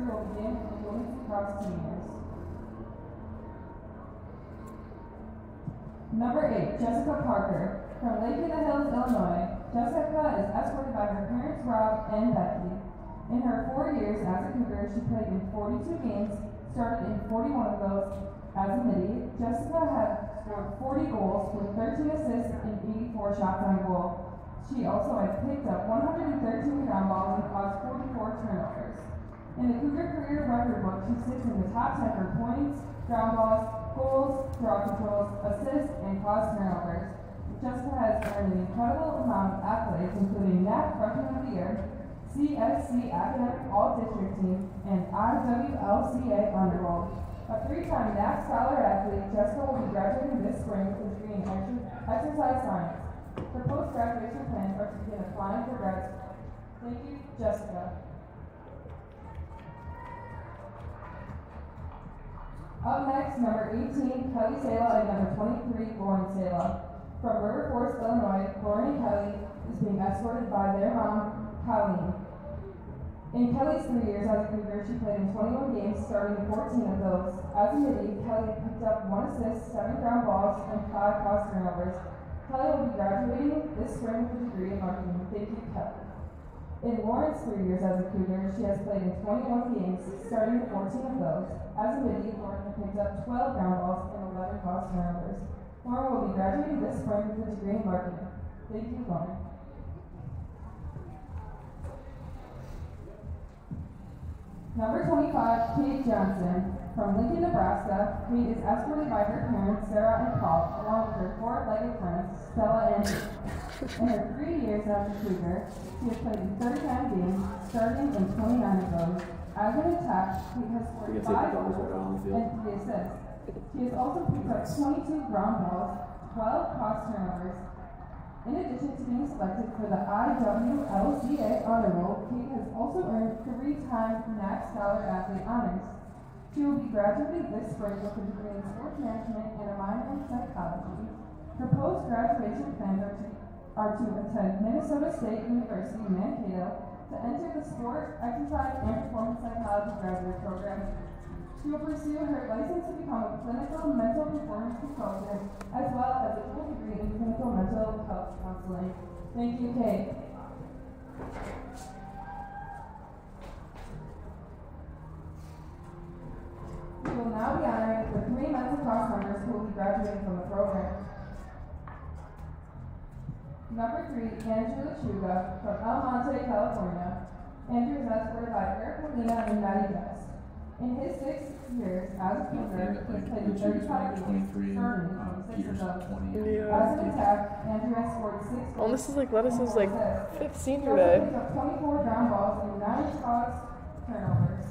will begin with the women's lacrosse seniors. Number 8, Jessica Parker. From Lake in the Hills, Illinois, Jessica is escorted by her parents Rob and Becky. In her 4 years as a Cougar, she played in 42 games, started in 41 of those as a midi. Jessica had scored 40 goals with 13 assists and 84 shots on goal. She also has picked up 113 ground balls and caused 44 turnovers. In the Cougar career record book, she sits in the top 10 for points, ground balls, goals, draw controls, assists, and caused turnovers. Jessica has earned an incredible amount of accolades, including NAC Freshman of the Year, CSC Academic All-District Team, and IWLCA Honor Roll. A 3-time NAC Scholar athlete, Jessica will be graduating this spring with a degree in exercise science. Her post-graduation plans are to begin applying for grad school. Thank you, Jessica. Up next, number 18, Kelly Sala, and number 23, Lauren Sala. From River Forest, Illinois, Lauren and Kelly is being escorted by their mom, Colleen. In Kelly's 3 years as a Cougar, she played in 21 games, starting in 14 of those. As a midi, Kelly picked up 1 assist, 7 ground balls, and 5 caused turnovers. Kelly will be graduating this spring with a degree in marketing. Thank you, Kelly. In Lauren's 3 years as a Cougar, she has played in 21 games, starting in 14 of those. As a midi, Lauren picked up 12 ground balls and 11 caused turnovers. Lauren will be graduating this spring with a degree in marketing. Thank you, Lauren. Number 25, Kate Johnson. From Lincoln, Nebraska, Kate is escorted by her parents, Sarah and Paul, along with her 4-legged friends, Stella and Lee. In her 3 years as a Cougar, she has played in 39 games, starting in 29 of those. As an attack, Kate has scored 5 goals and 3 assists. She has also picked up 22 ground balls, 12 caused turnovers. In addition to being selected for the IWLCA Honor Roll, Kate has also earned 3-time NAC Scholar Athlete honors. She will be graduating this spring with a degree in sports management and a minor in psychology. Her post-graduation plans are to attend Minnesota State University, Mankato, to enter the sport, exercise, and performance psychology graduate program. She will pursue her license to become a clinical mental performance consultant, as well as a dual degree in clinical mental health counseling. Thank you, Kate. We will now be honoring the 3 men's lacrosse members who will be graduating from the program. Number 3, Andrew Lachuga from El Monte, California. Andrew is escorted by Eric Molina and Maddie Best. In his 6 years as a Cougar, he's played in 35 games, starting in 26 of those. As an attack, Andrew has scored 6 goals. Oh, this is like Lettuce's like 5th senior day. day. He picked up 24 ground balls and 9 caused turnovers.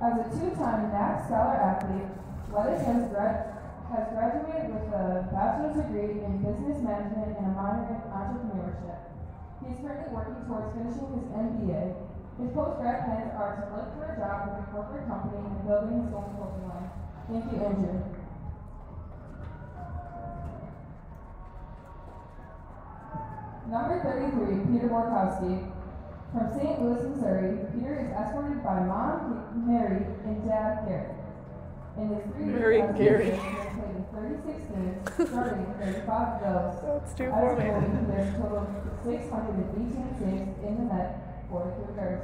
As a 2-time NAC Scholar athlete, Lettuce has graduated with a bachelor's degree in business management and a minor in entrepreneurship. He is currently working towards finishing his MBA. His post-grad plans are to look for a job with a corporate company and building his own clothing line. Thank you, Andrew. Number 33, Peter Borkowski. From St. Louis, Missouri, Peter is escorted by Mom Mary and Dad Gary. In his 3 years as a Cougar, he has played in 36 games, starting in 35 of those. That's too funny. As a goalie, he has totaled 618 saves in the net for the Cougars.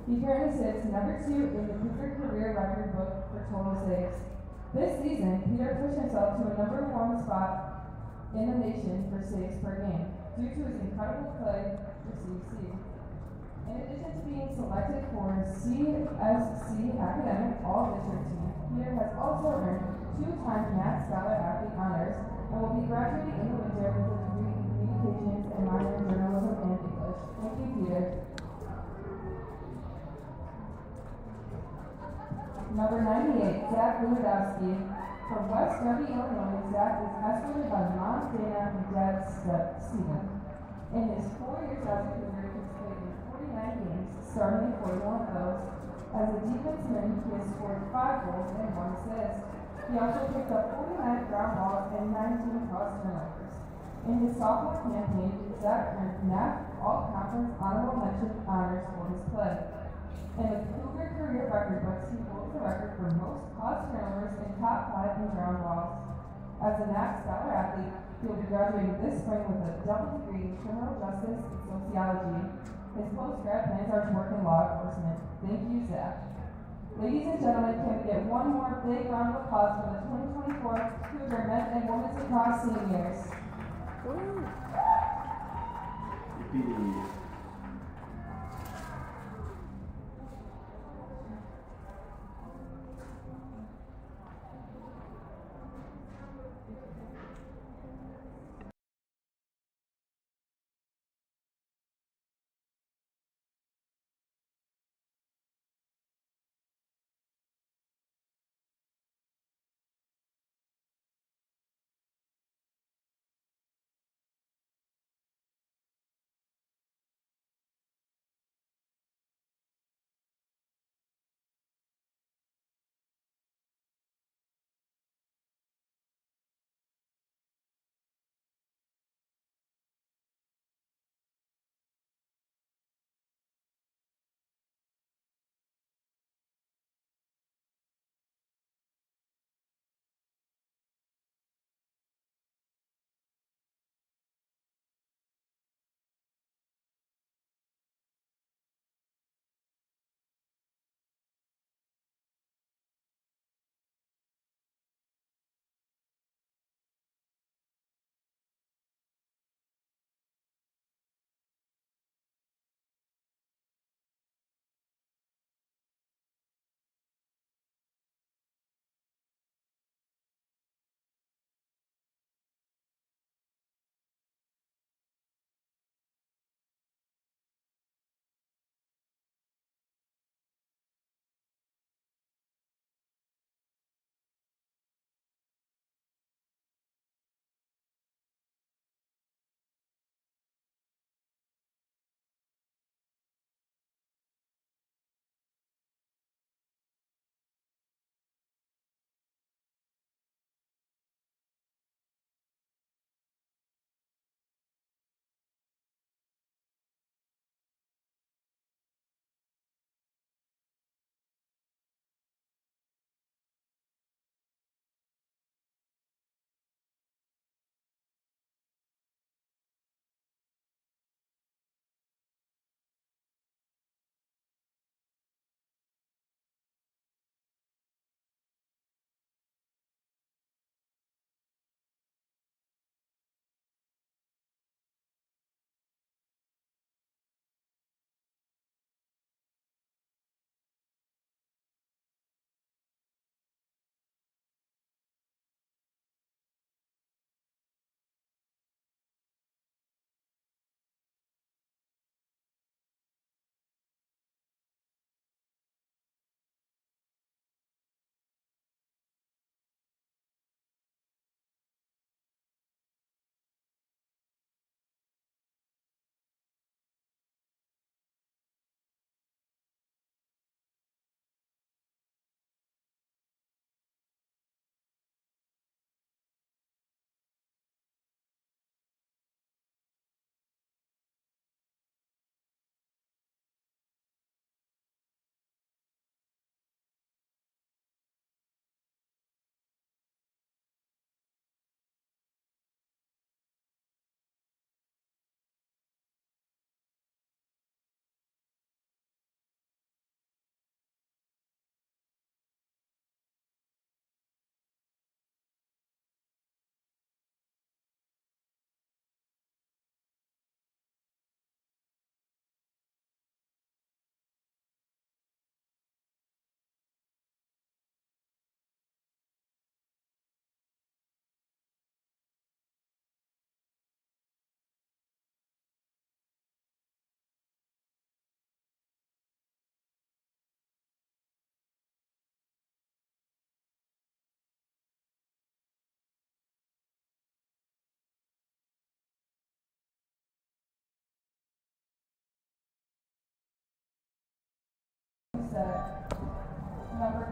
He currently sits number 2 in the Cougar career record book for total saves. This season, Peter pushed himself to a number 1 spot in the nation for saves per game due to his incredible play for CUC. In addition to being selected for CSC Academic All-District Team, Peter has also earned 2-time NAC Scholar Athlete honors and will be graduating in the winter with a degree in communications and minor in journalism and English. Thank you, Peter. Number 98, Zach Lewandowski. From West Derby, Illinois, Zach is escorted by Mom Dana and Dad Stephen. In his 4 years as a Cougar, he has played in 49 games, starting in 41 of those. As a defenseman, he has scored 5 goals and 1 assist. He also picked up 49 ground balls and 19 caused turnovers. In his sophomore campaign, Zach earned NAC All-Conference Honorable Mention honors for his play. In the Cougar career record books, he holds the record for most caused turnovers and top 5 in ground balls. As a NAC Scholar athlete, he will be graduating this spring with a double degree in criminal justice and sociology. His post-grad plans are to work in law enforcement. Thank you, Zach. Ladies and gentlemen, can we get one more big round of applause for the 2024 Cougar Men and Women's Lacrosse seniors? Woo. Yippee.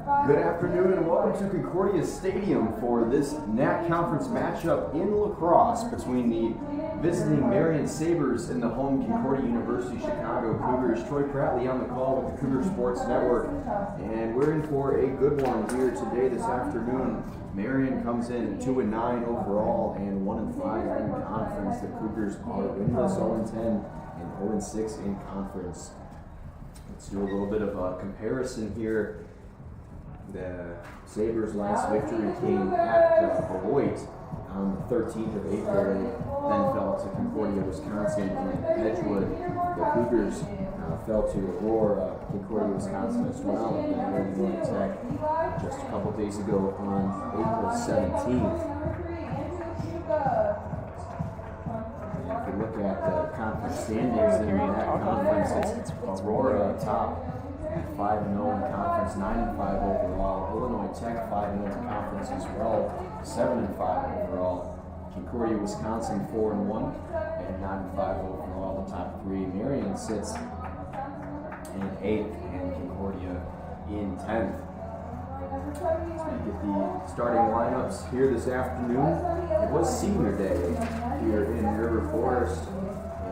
Good afternoon and welcome to Concordia Stadium for this NAC Conference matchup in Lacrosse between the visiting Marian Sabres and the home Concordia University Chicago Cougars. Troy Prattley on the call with the Cougar Sports Network, and we're in for a good one here today this afternoon. Marian comes in at 2-9 overall and 1-5 in conference. The Cougars are winless, 0-10 and 0-6 in conference. Let's do a little bit of a comparison here. The Sabres' last victory came at Beloit on the 13th of April. They then fell to Concordia, Wisconsin, and Edgewood. The Cougars fell to Aurora, Concordia, Wisconsin as well, and then Illinois Tech just a couple days ago on April 17th. If you look at the conference standings in that conference, it's Aurora top at 5-0 in conference, 9-5 overall. Illinois Tech 5-0 in conference as well, 7-5 overall. Concordia, Wisconsin 4-1 and 9-5 overall. The top three. Marian sits in 8th and Concordia in 10th. So we get the starting lineups here this afternoon. It was senior day here in River Forest,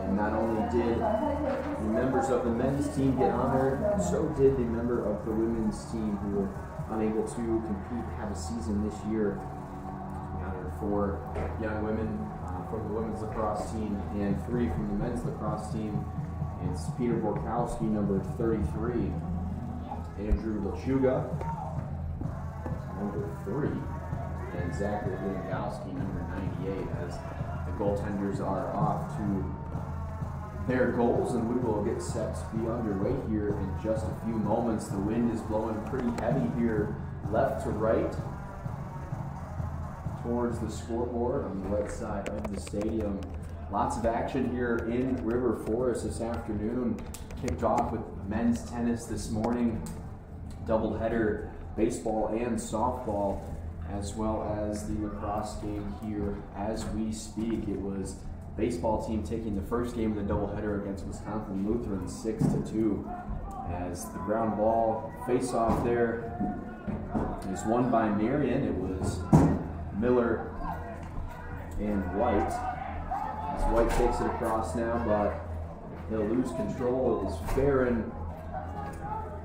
and not only did the members of the men's team get honored, so did the member of the women's team who were unable to compete, have a season this year. We honored 4 young women from the women's lacrosse team and 3 from the men's lacrosse team. It's Peter Borkowski, number 33, Andrew Lechuga, number 3, and Zachary Lewandowski, number 98, as the goaltenders are off to their goals, and we will get set to be underway here in just a few moments. The wind is blowing pretty heavy here, left to right, towards the scoreboard on the right side of the stadium. Lots of action here in River Forest this afternoon. Kicked off with men's tennis this morning, doubleheader baseball and softball, as well as the lacrosse game here as we speak. It was baseball team taking the first game of the doubleheader against Wisconsin Lutheran 6-2, as the ground ball face-off there is won by Marian. It was Miller and White. As White takes it across now, but he'll lose control. It was Farron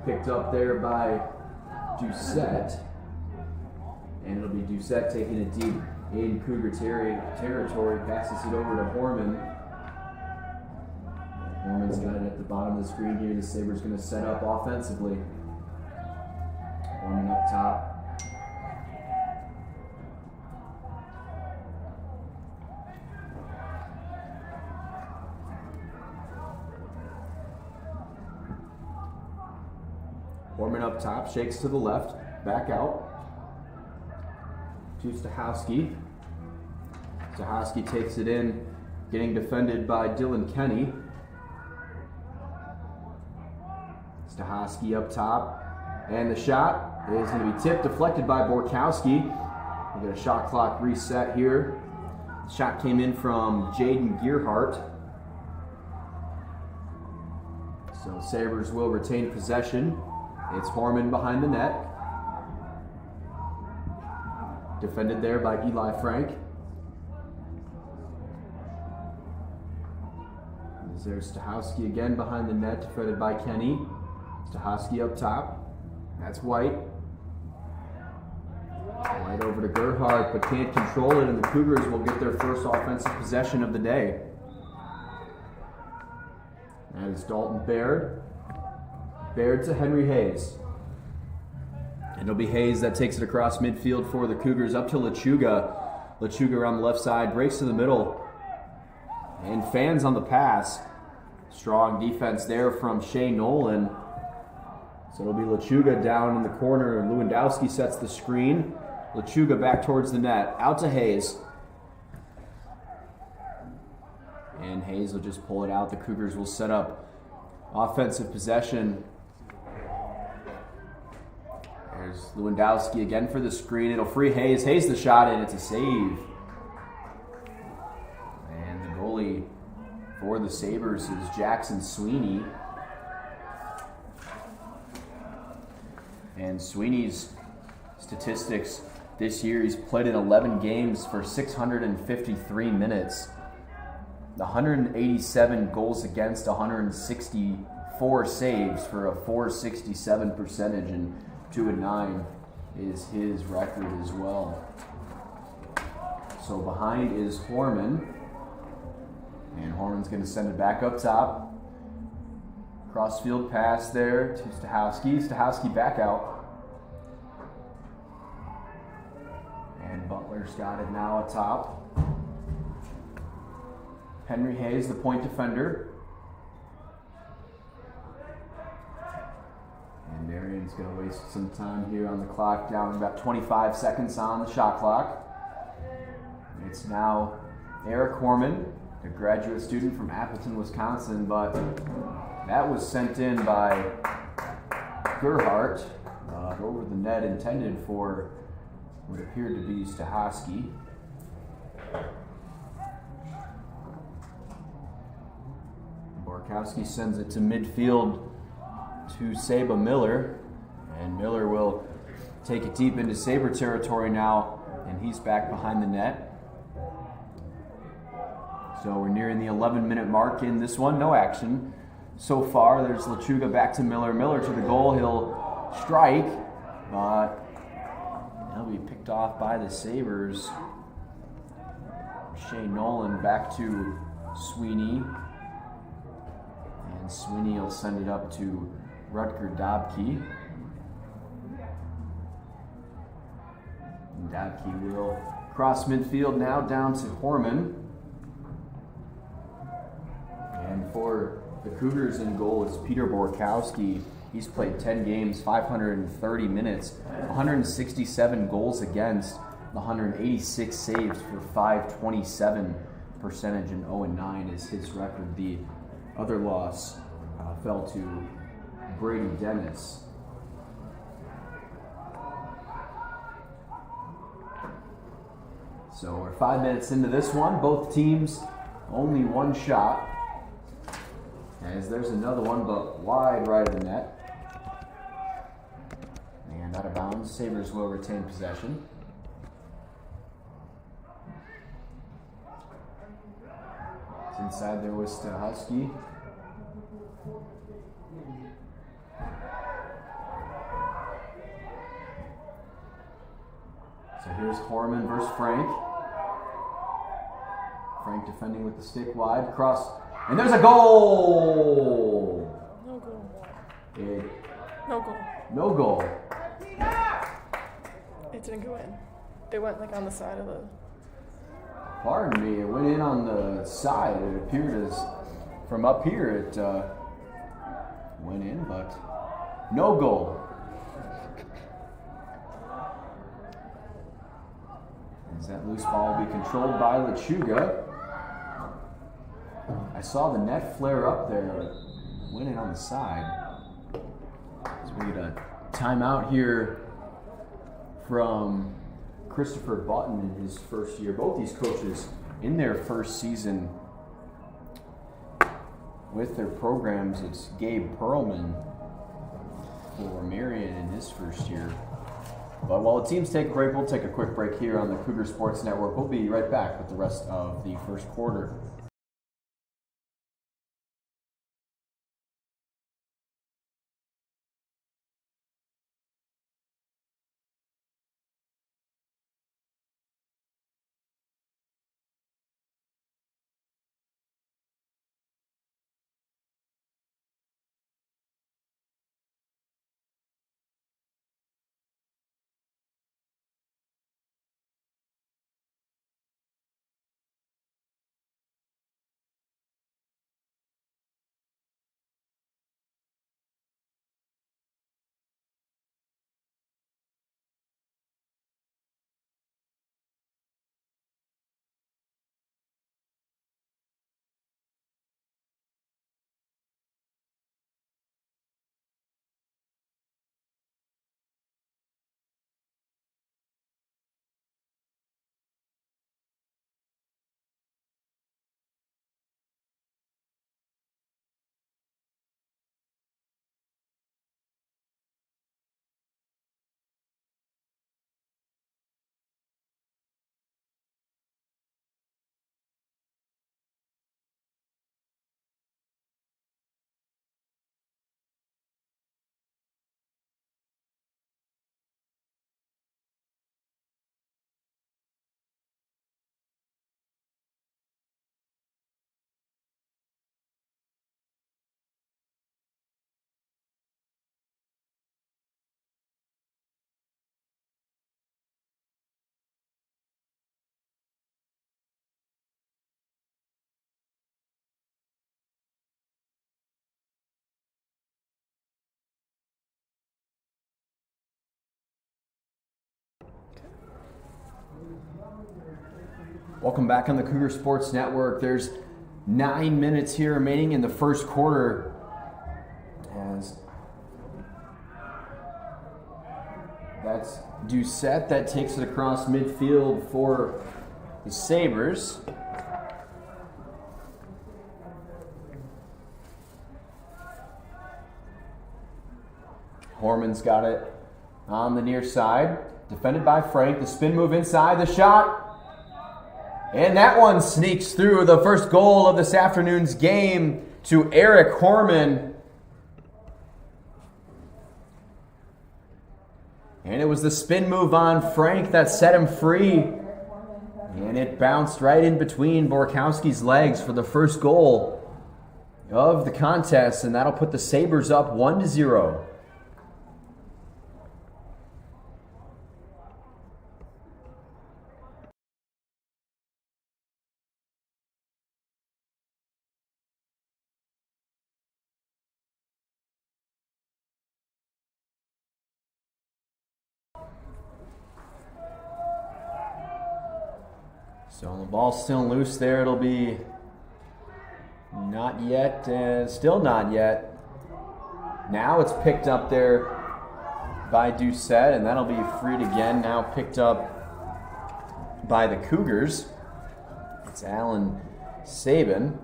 picked up there by Doucette, and it'll be Doucette taking it deep in Cougar territory, passes it over to Horman. Horman's got it at the bottom of the screen here. The Sabres going to set up offensively. Horman up top. Horman up top, shakes to the left, back out to Stachowski. Stachowski takes it in, getting defended by Dylan Kenny. Stachowski up top, and the shot is going to be tipped, deflected by Borkowski. We'll get a shot clock reset here. The shot came in from Jaden Gearhart. So Sabres will retain possession. It's Horman behind the net. Defended there by Eli Frank. There's Stachowski again behind the net, defended by Kenny. Stachowski up top. That's White. White over to Gerhardt, but can't control it, and the Cougars will get their first offensive possession of the day. That is Dalton Baird. Baird to Henry Hayes. And it'll be Hayes that takes it across midfield for the Cougars up to Lechuga. Lechuga around the left side, breaks to the middle, and fans on the pass. Strong defense there from Shea Nolan. So it'll be Lechuga down in the corner, and Lewandowski sets the screen. Lechuga back towards the net, out to Hayes. And Hayes will just pull it out. The Cougars will set up offensive possession. There's Lewandowski again for the screen. It'll free Hayes. Hayes the shot, and it's a save. And the goalie for the Sabres is Jackson Sweeney. And Sweeney's statistics this year, he's played in 11 games for 653 minutes. 187 goals against, 164 saves for a .467 percentage, and 2-9 is his record as well. So behind is Horman, and Horman's going to send it back up top. Crossfield pass there to Stachowski. Stachowski back out. And Butler's got it now atop. Henry Hayes, the point defender. And Marian's going to waste some time here on the clock, down about 25 seconds on the shot clock. It's now Eric Horman, a graduate student from Appleton, Wisconsin, but that was sent in by Gerhardt over the net, intended for what appeared to be Stachowski. Borkowski sends it to midfield to Saba Miller, and Miller will take it deep into Sabre territory now, and he's back behind the net. So we're nearing the 11-minute mark in this one. No action so far. There's Lechuga back to Miller. Miller to the goal. He'll strike, but he'll be picked off by the Sabres. Shane Nolan back to Sweeney. And Sweeney will send it up to Rutger Dobke. And Dobke will cross midfield now down to Horman. And for the Cougars in goal is Peter Borkowski. He's played 10 games, 530 minutes, 167 goals against, 186 saves for .527 percentage, and 0-9 is his record. The other loss fell to Brady Dennis. So we're 5 minutes into this one. Both teams only one shot. As there's another one, but wide right of the net. And out of bounds. Sabres will retain possession. It's inside there with Stachowski. So here's Horman versus Frank. Frank defending with the stick wide. Cross. And there's a goal! No goal. No goal. No goal. It didn't go in. They went like on the side of the... Pardon me, it went in on the side. It appeared as, from up here, it went in, but no goal. As that loose ball will be controlled by Lechuga. I saw the net flare up there, went in on the side. So we get a timeout here from Christopher Button in his first year. Both these coaches in their first season with their programs. It's Gabe Perlman for Marian in his first year. But while the teams take a break, we'll take a quick break here on the Cougar Sports Network. We'll be right back with the rest of the first quarter. Welcome back on the Cougar Sports Network. There's 9 minutes here remaining in the first quarter. As that's Doucette that takes it across midfield for the Sabres. Horman's got it on the near side. Defended by Frank. The spin move inside. The shot. And that one sneaks through. The first goal of this afternoon's game to Eric Horman. And it was the spin move on Frank that set him free. And it bounced right in between Borkowski's legs for the first goal of the contest. And that'll put the Sabres up 1-0. So the ball's still loose there. It'll be not yet, still not yet. Now it's picked up there by Doucette, and that'll be freed again. Now picked up by the Cougars. It's Alan Sabin.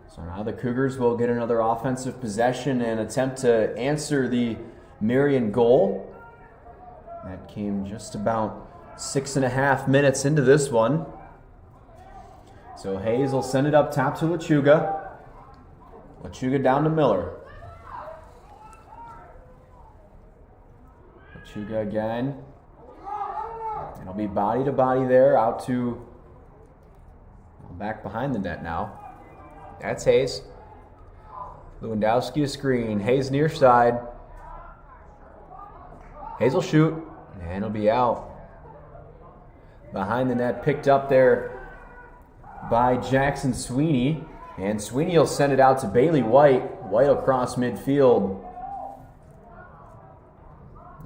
So now the Cougars will get another offensive possession and attempt to answer the Marian goal. That came just about 6.5 minutes into this one. So Hayes will send it up top to Lechuga. Lechuga down to Miller. Lechuga again. It'll be body to body there, out to back behind the net now. That's Hayes. Lewandowski a screen. Hayes near side. Hayes will shoot, and he'll be out. Behind the net, picked up there by Jackson Sweeney. And Sweeney will send it out to Bailey White. White will cross midfield.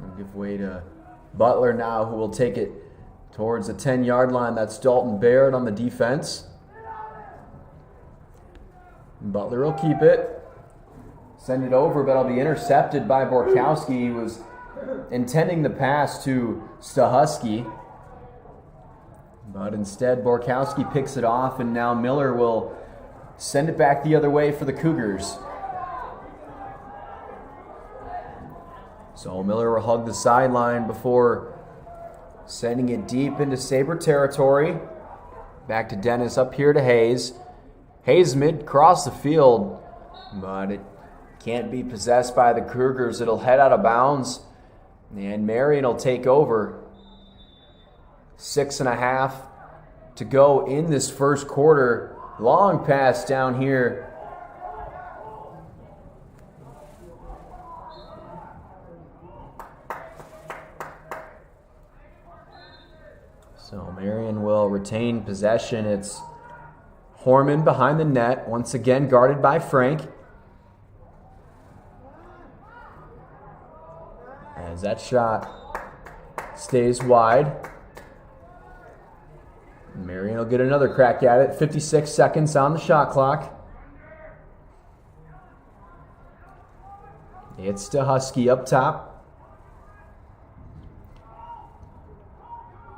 And give way to Butler now, who will take it towards the 10-yard line. That's Dalton Baird on the defense. Butler will keep it. Send it over, but it'll be intercepted by Borkowski. He was intending the pass to Stahusky. But instead, Borkowski picks it off, and now Miller will send it back the other way for the Cougars. So Miller will hug the sideline before sending it deep into Sabre territory. Back to Dennis, up here to Hayes. Hayes mid-cross the field, but it can't be possessed by the Cougars. It'll head out of bounds, and Marian will take over. 6.5 to go in this first quarter. Long pass down here. So Marian will retain possession. It's Horman behind the net, once again guarded by Frank. As that shot stays wide. Marian will get another crack at it. 56 seconds on the shot clock. It's Stahusky up top.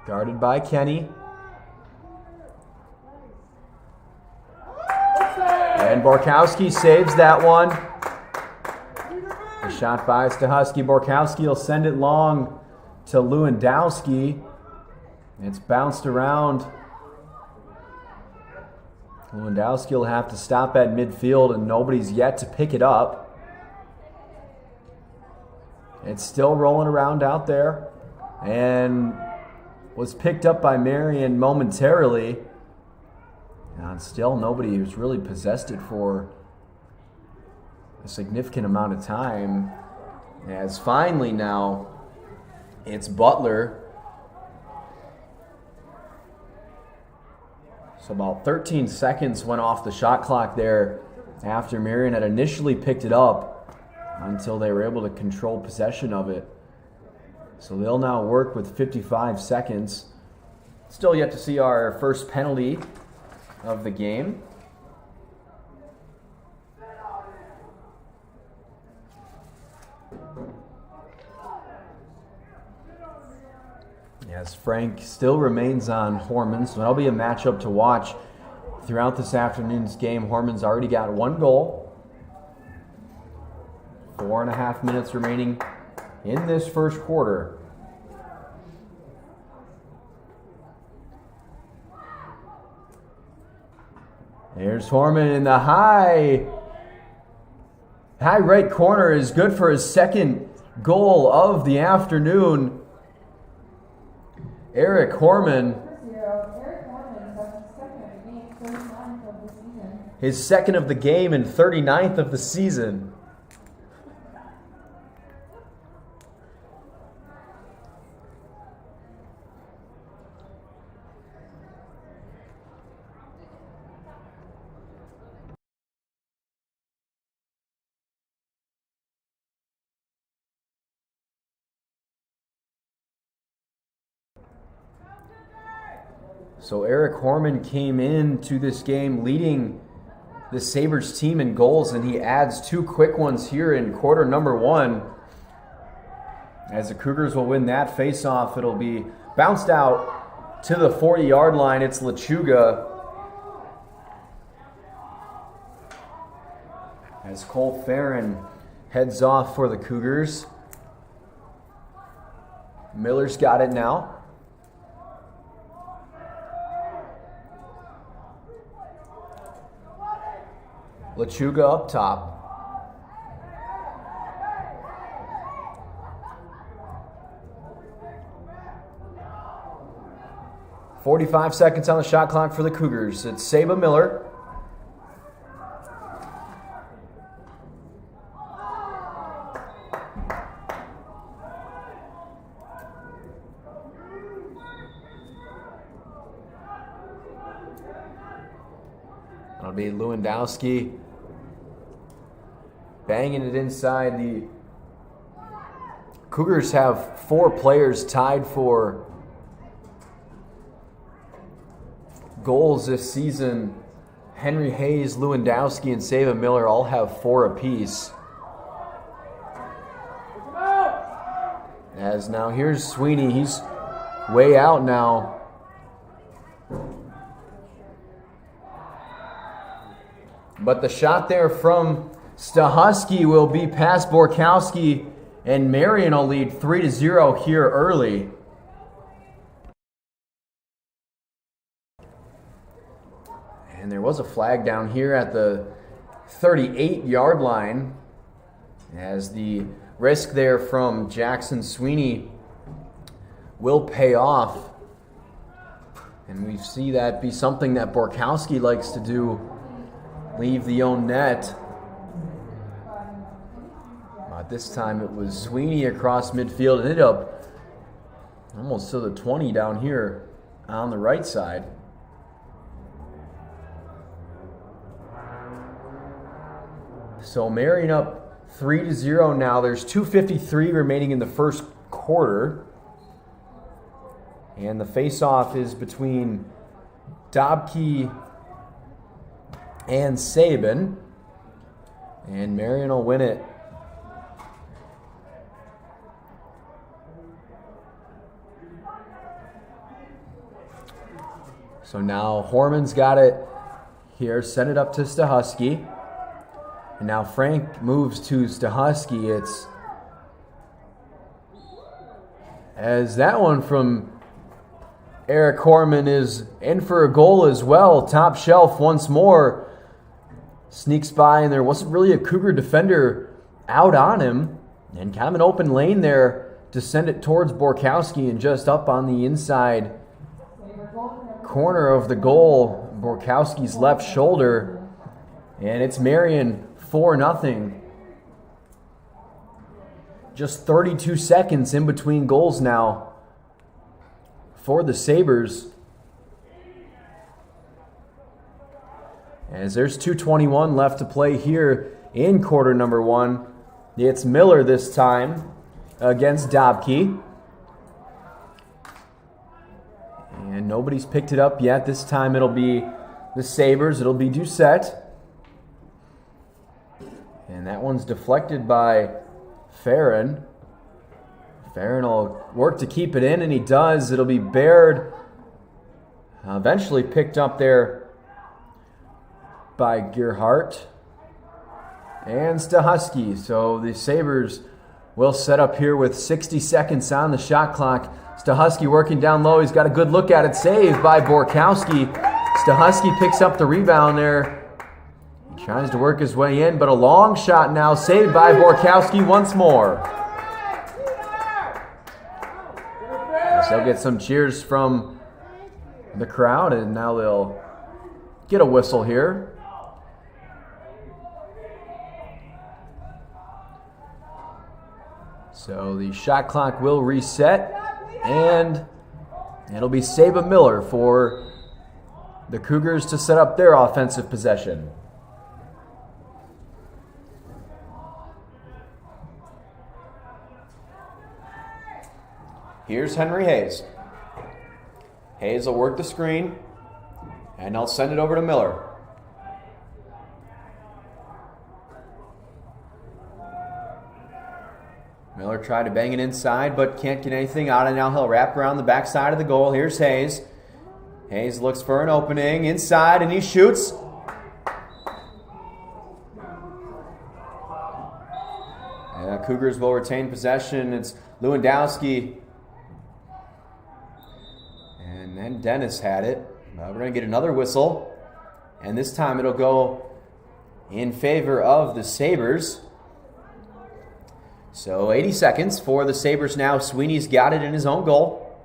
Guarded by Kenny. And Borkowski saves that one. The shot by Stahusky. Borkowski will send it long to Lewandowski. It's bounced around. Lewandowski will have to stop at midfield, and nobody's yet to pick it up. It's still rolling around out there, and was picked up by Marian momentarily. And still nobody who's really possessed it for a significant amount of time. As finally now, it's Butler. So about 13 seconds went off the shot clock there after Marian had initially picked it up. until they were able to control possession of it. So they'll now work with 55 seconds. Still yet to see our first penalty of the game. As Frank still remains on Horman, so that'll be a matchup to watch throughout this afternoon's game. Horman's already got 1 goal. 4.5 minutes remaining in this first quarter. There's Horman in the high right corner, is good for his second goal of the afternoon. Eric Horman, his second of the game and 39th of the season. So Eric Horman came into this game leading the Sabres team in goals, and he adds 2 quick ones here in quarter number 1. As the Cougars will win that faceoff, it'll be bounced out to the 40-yard line. It's Lechuga. As Cole Farron heads off for the Cougars. Miller's got it now. Lechuga up top. .45 seconds on the shot clock for the Cougars. It's Saba Miller. That'll be Lewandowski banging it inside. The Cougars have 4 players tied for goals this season. Henry Hayes, Lewandowski, and Saba Miller all have 4 apiece. As now here's Sweeney. He's way out now. But the shot there from Stahusky will be past Borkowski, and Marian will lead 3-0 here early. And there was a flag down here at the 38-yard line, as the risk there from Jackson Sweeney will pay off. And we see that be something that Borkowski likes to do, leave the own net. But this time it was Sweeney across midfield and ended up almost to the 20 down here on the right side. So Marian up 3-0 now. There's 2:53 remaining in the first quarter. And the face-off is between Dobke and Sabin. And Marian will win it. So now Horman's got it here. Send it up to Stahusky. And now Frank moves to Stahusky. It's as that one from Eric Horman is in for a goal as well. Top shelf once more. Sneaks by, and there wasn't really a Cougar defender out on him. And kind of an open lane there to send it towards Borkowski, and just up on the inside corner of the goal, Borkowski's left shoulder. And it's Marian 4-0. Just 32 seconds in between goals now for the Sabres. As there's 2:21 left to play here in quarter number 1. It's Miller this time against Dobke. And nobody's picked it up yet. This time it'll be the Sabres. It'll be Doucette. And that one's deflected by Farron. Farron will work to keep it in, and he does. It'll be Baird. Eventually picked up there by Gerhardt and Stahusky. So the Sabres will set up here with 60 seconds on the shot clock. Stahusky working down low. He's got a good look at it. Saved by Borkowski. Stahusky picks up the rebound there. He tries to work his way in, but a long shot now. Saved by Borkowski once more. So they'll get some cheers from the crowd, and now they'll get a whistle here. So the shot clock will reset, and it'll be Saba Miller for the Cougars to set up their offensive possession. Here's Henry Hayes. Hayes will work the screen, and they'll send it over to Miller. Miller tried to bang it inside, but can't get anything out, and now he'll wrap around the backside of the goal. Here's Hayes. Hayes looks for an opening inside, and he shoots. And Cougars will retain possession. It's Lewandowski. And then Dennis had it. We're going to get another whistle. And this time it'll go in favor of the Sabres. So 80 seconds for the Sabres now. Sweeney's got it in his own goal.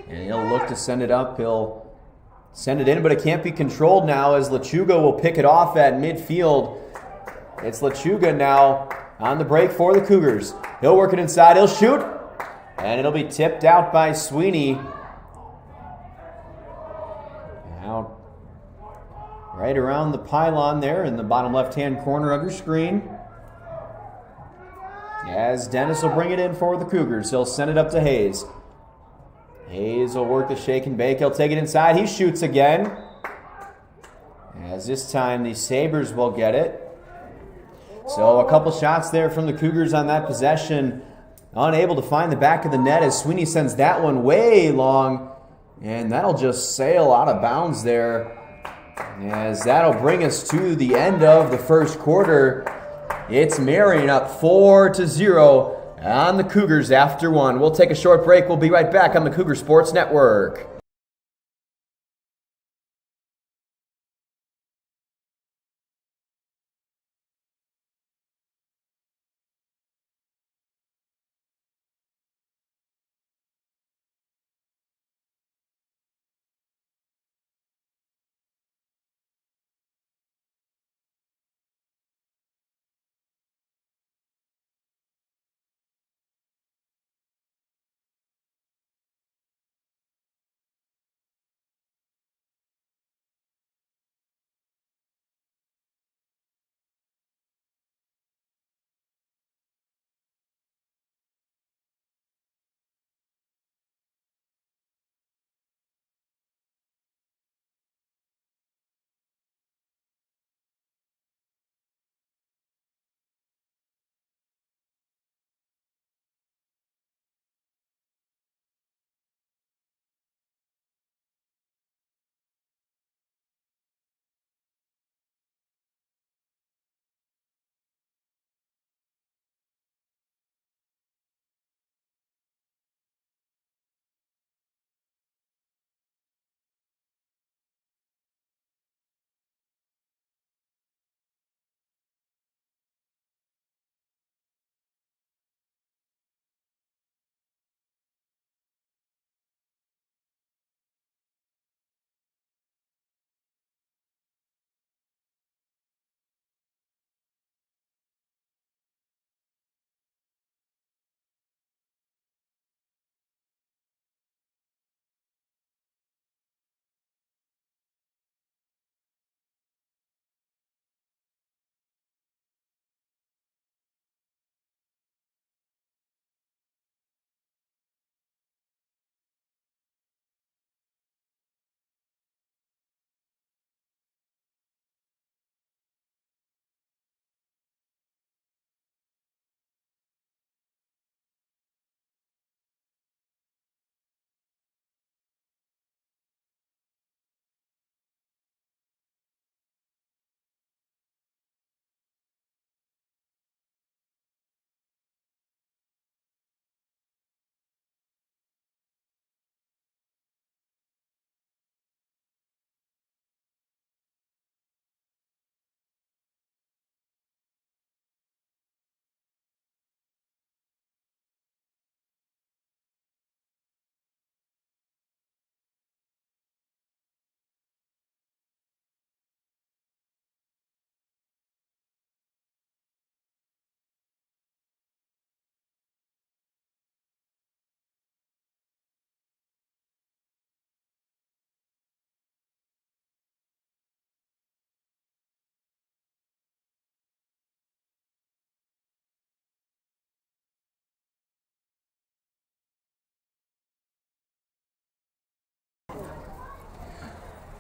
And he'll look to send it up. He'll send it in, but it can't be controlled now as Lechuga will pick it off at midfield. It's Lechuga now on the break for the Cougars. He'll work it inside. He'll shoot. And it'll be tipped out by Sweeney. Out right around the pylon there in the bottom left-hand corner of your screen. As Dennis will bring it in for the Cougars. He'll send it up to Hayes. Hayes will work the shake and bake. He'll take it inside. He shoots again. As this time the Sabres will get it. So a couple shots there from the Cougars on that possession. Unable to find the back of the net as Sweeney sends that one way long. And that'll just sail out of bounds there. As that'll bring us to the end of the first quarter. It's Marian up 4-0 on the Cougars after one. We'll take a short break. We'll be right back on the Cougar Sports Network.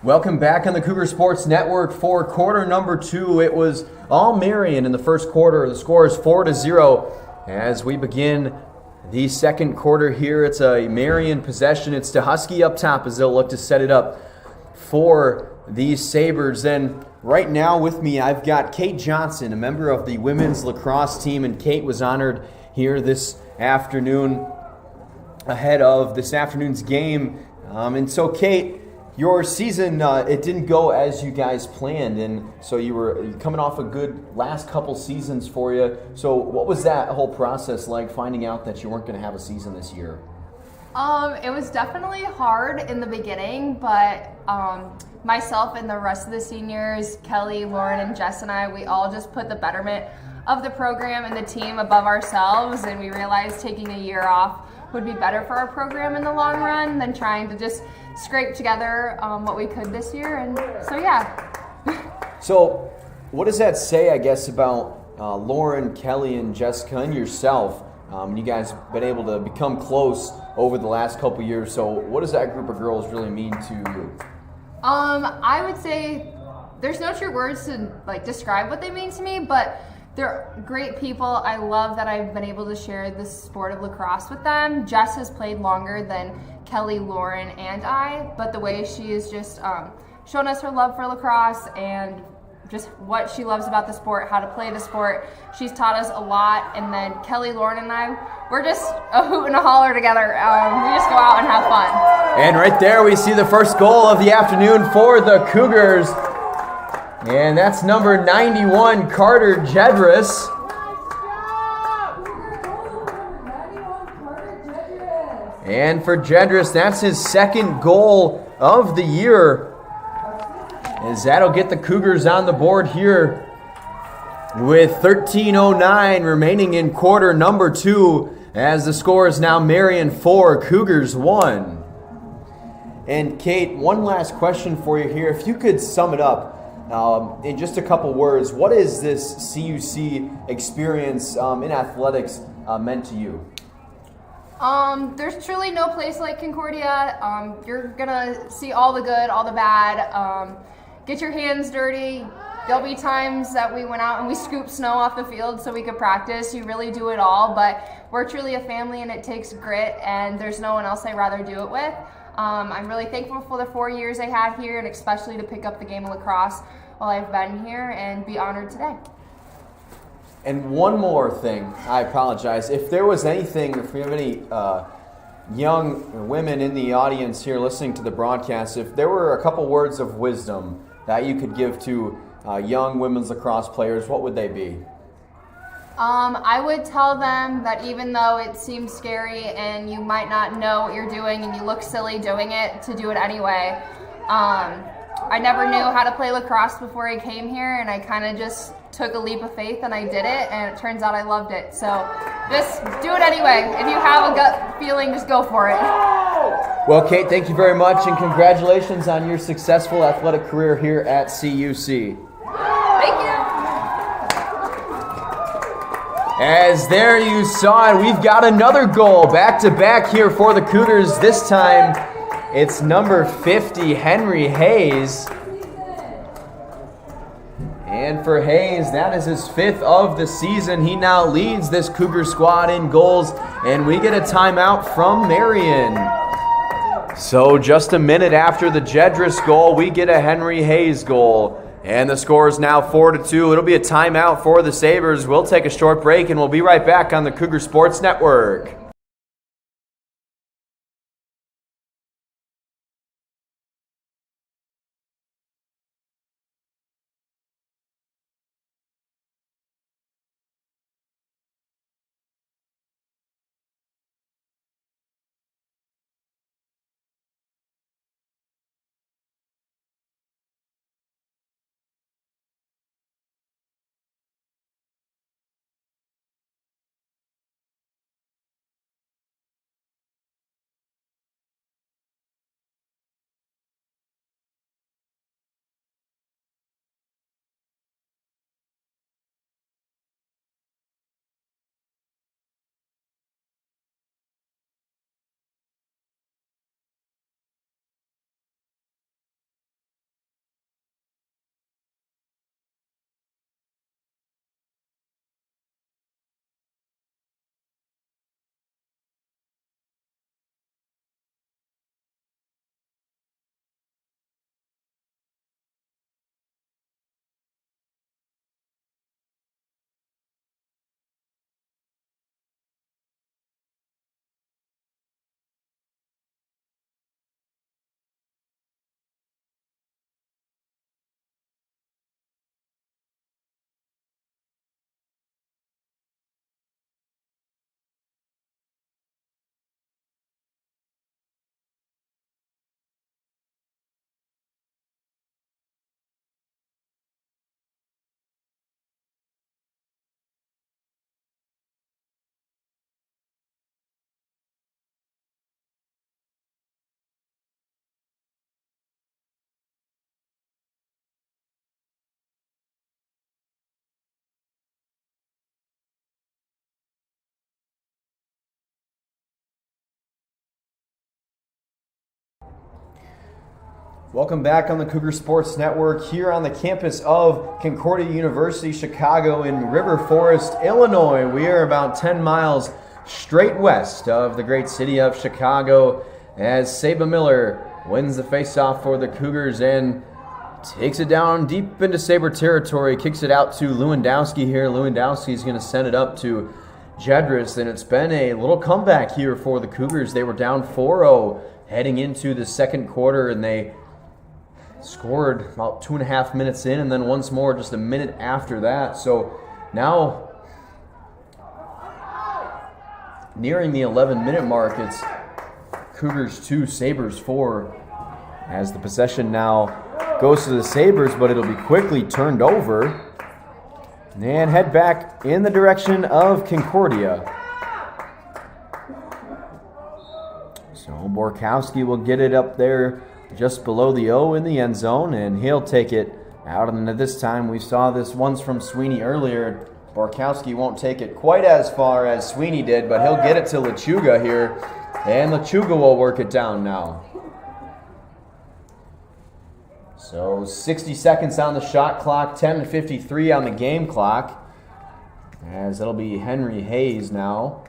Welcome back on the Cougar Sports Network for quarter number 2. It was all Marian in the first quarter. The score is 4-0 as we begin the second quarter here. It's a Marian possession. It's to Husky up top as they'll look to set it up for these Sabres. And right now with me, I've got Kate Johnson, a member of the women's lacrosse team, and Kate was honored here this afternoon ahead of this afternoon's game. And so, Kate, your season, it didn't go as you guys planned, and so you were coming off a good last couple seasons for you. So what was that whole process like, finding out that you weren't going to have a season this year? It was definitely hard in the beginning, but myself and the rest of the seniors, Kelly, Lauren, and Jess and I, we all just put the betterment of the program and the team above ourselves, and we realized taking a year off would be better for our program in the long run than trying to just scrape together what we could this year. And so, yeah. So what does that say, I guess, about Lauren, Kelly, and Jessica and yourself? You guys have been able to become close over the last couple years. So what does that group of girls really mean to you? I would say there's no true words to describe what they mean to me, but they're great people. I love that I've been able to share the sport of lacrosse with them. Jess has played longer than Kelly, Lauren, and I, but the way she has just shown us her love for lacrosse and just what she loves about the sport, how to play the sport, she's taught us a lot. And then Kelly, Lauren, and I, we're just a hoot and a holler together. We just go out and have fun. And right there we see the first goal of the afternoon for the Cougars. And that's number 91, Carter Jedris. And for Jedris, that's his second goal of the year, as that'll get the Cougars on the board here with 13:09 remaining in quarter number 2, as the score is now Marian 4, Cougars 1. And Kate, one last question for you here. If you could sum it up in just a couple words, what is this CUC experience in athletics meant to you? There's truly no place like Concordia. You're gonna see all the good, all the bad. Get your hands dirty. There'll be times that we went out and we scooped snow off the field so we could practice. You really do it all, but we're truly a family and it takes grit, and there's no one else I'd rather do it with. I'm really thankful for the 4 years I had here, and especially to pick up the game of lacrosse while I've been here and be honored today. And one more thing, I apologize. If there was anything, if we have any young women in the audience here listening to the broadcast, if there were a couple words of wisdom that you could give to young women's lacrosse players, what would they be? I would tell them that even though it seems scary and you might not know what you're doing and you look silly doing it, to do it anyway. I never knew how to play lacrosse before I came here, and I kind of just took a leap of faith and I did it, and it turns out I loved it. So just do it anyway. If you have a gut feeling, just go for it. Well, Kate, thank you very much, and congratulations on your successful athletic career here at CUC. Thank you. As there you saw it, we've got another goal back-to-back here for the Cougars. This time it's number 50, Henry Hayes. And for Hayes, that is his 5th of the season. He now leads this Cougar squad in goals, and we get a timeout from Marian. So just a minute after the Jedris goal, we get a Henry Hayes goal. And the score is now 4-2. It'll be a timeout for the Sabres. We'll take a short break, and we'll be right back on the Cougar Sports Network. Welcome back on the Cougar Sports Network here on the campus of Concordia University, Chicago in River Forest, Illinois. We are about 10 miles straight west of the great city of Chicago as Saba Miller wins the faceoff for the Cougars and takes it down deep into Sabre territory, kicks it out to Lewandowski here. Lewandowski is going to send it up to Jedris, and it's been a little comeback here for the Cougars. They were down 4-0 heading into the second quarter, and they scored about 2.5 minutes in, and then once more just a minute after that. So now, nearing the 11-minute mark, it's Cougars 2, Sabres 4, as the possession now goes to the Sabres, but it'll be quickly turned over and head back in the direction of Concordia. So Borkowski will get it up there just below the O in the end zone, and he'll take it out. And this time, we saw this once from Sweeney earlier. Borkowski won't take it quite as far as Sweeney did, but he'll get it to Lechuga here, and Lechuga will work it down now. So 60 seconds on the shot clock, 10:53 on the game clock, as it'll be Henry Hayes now.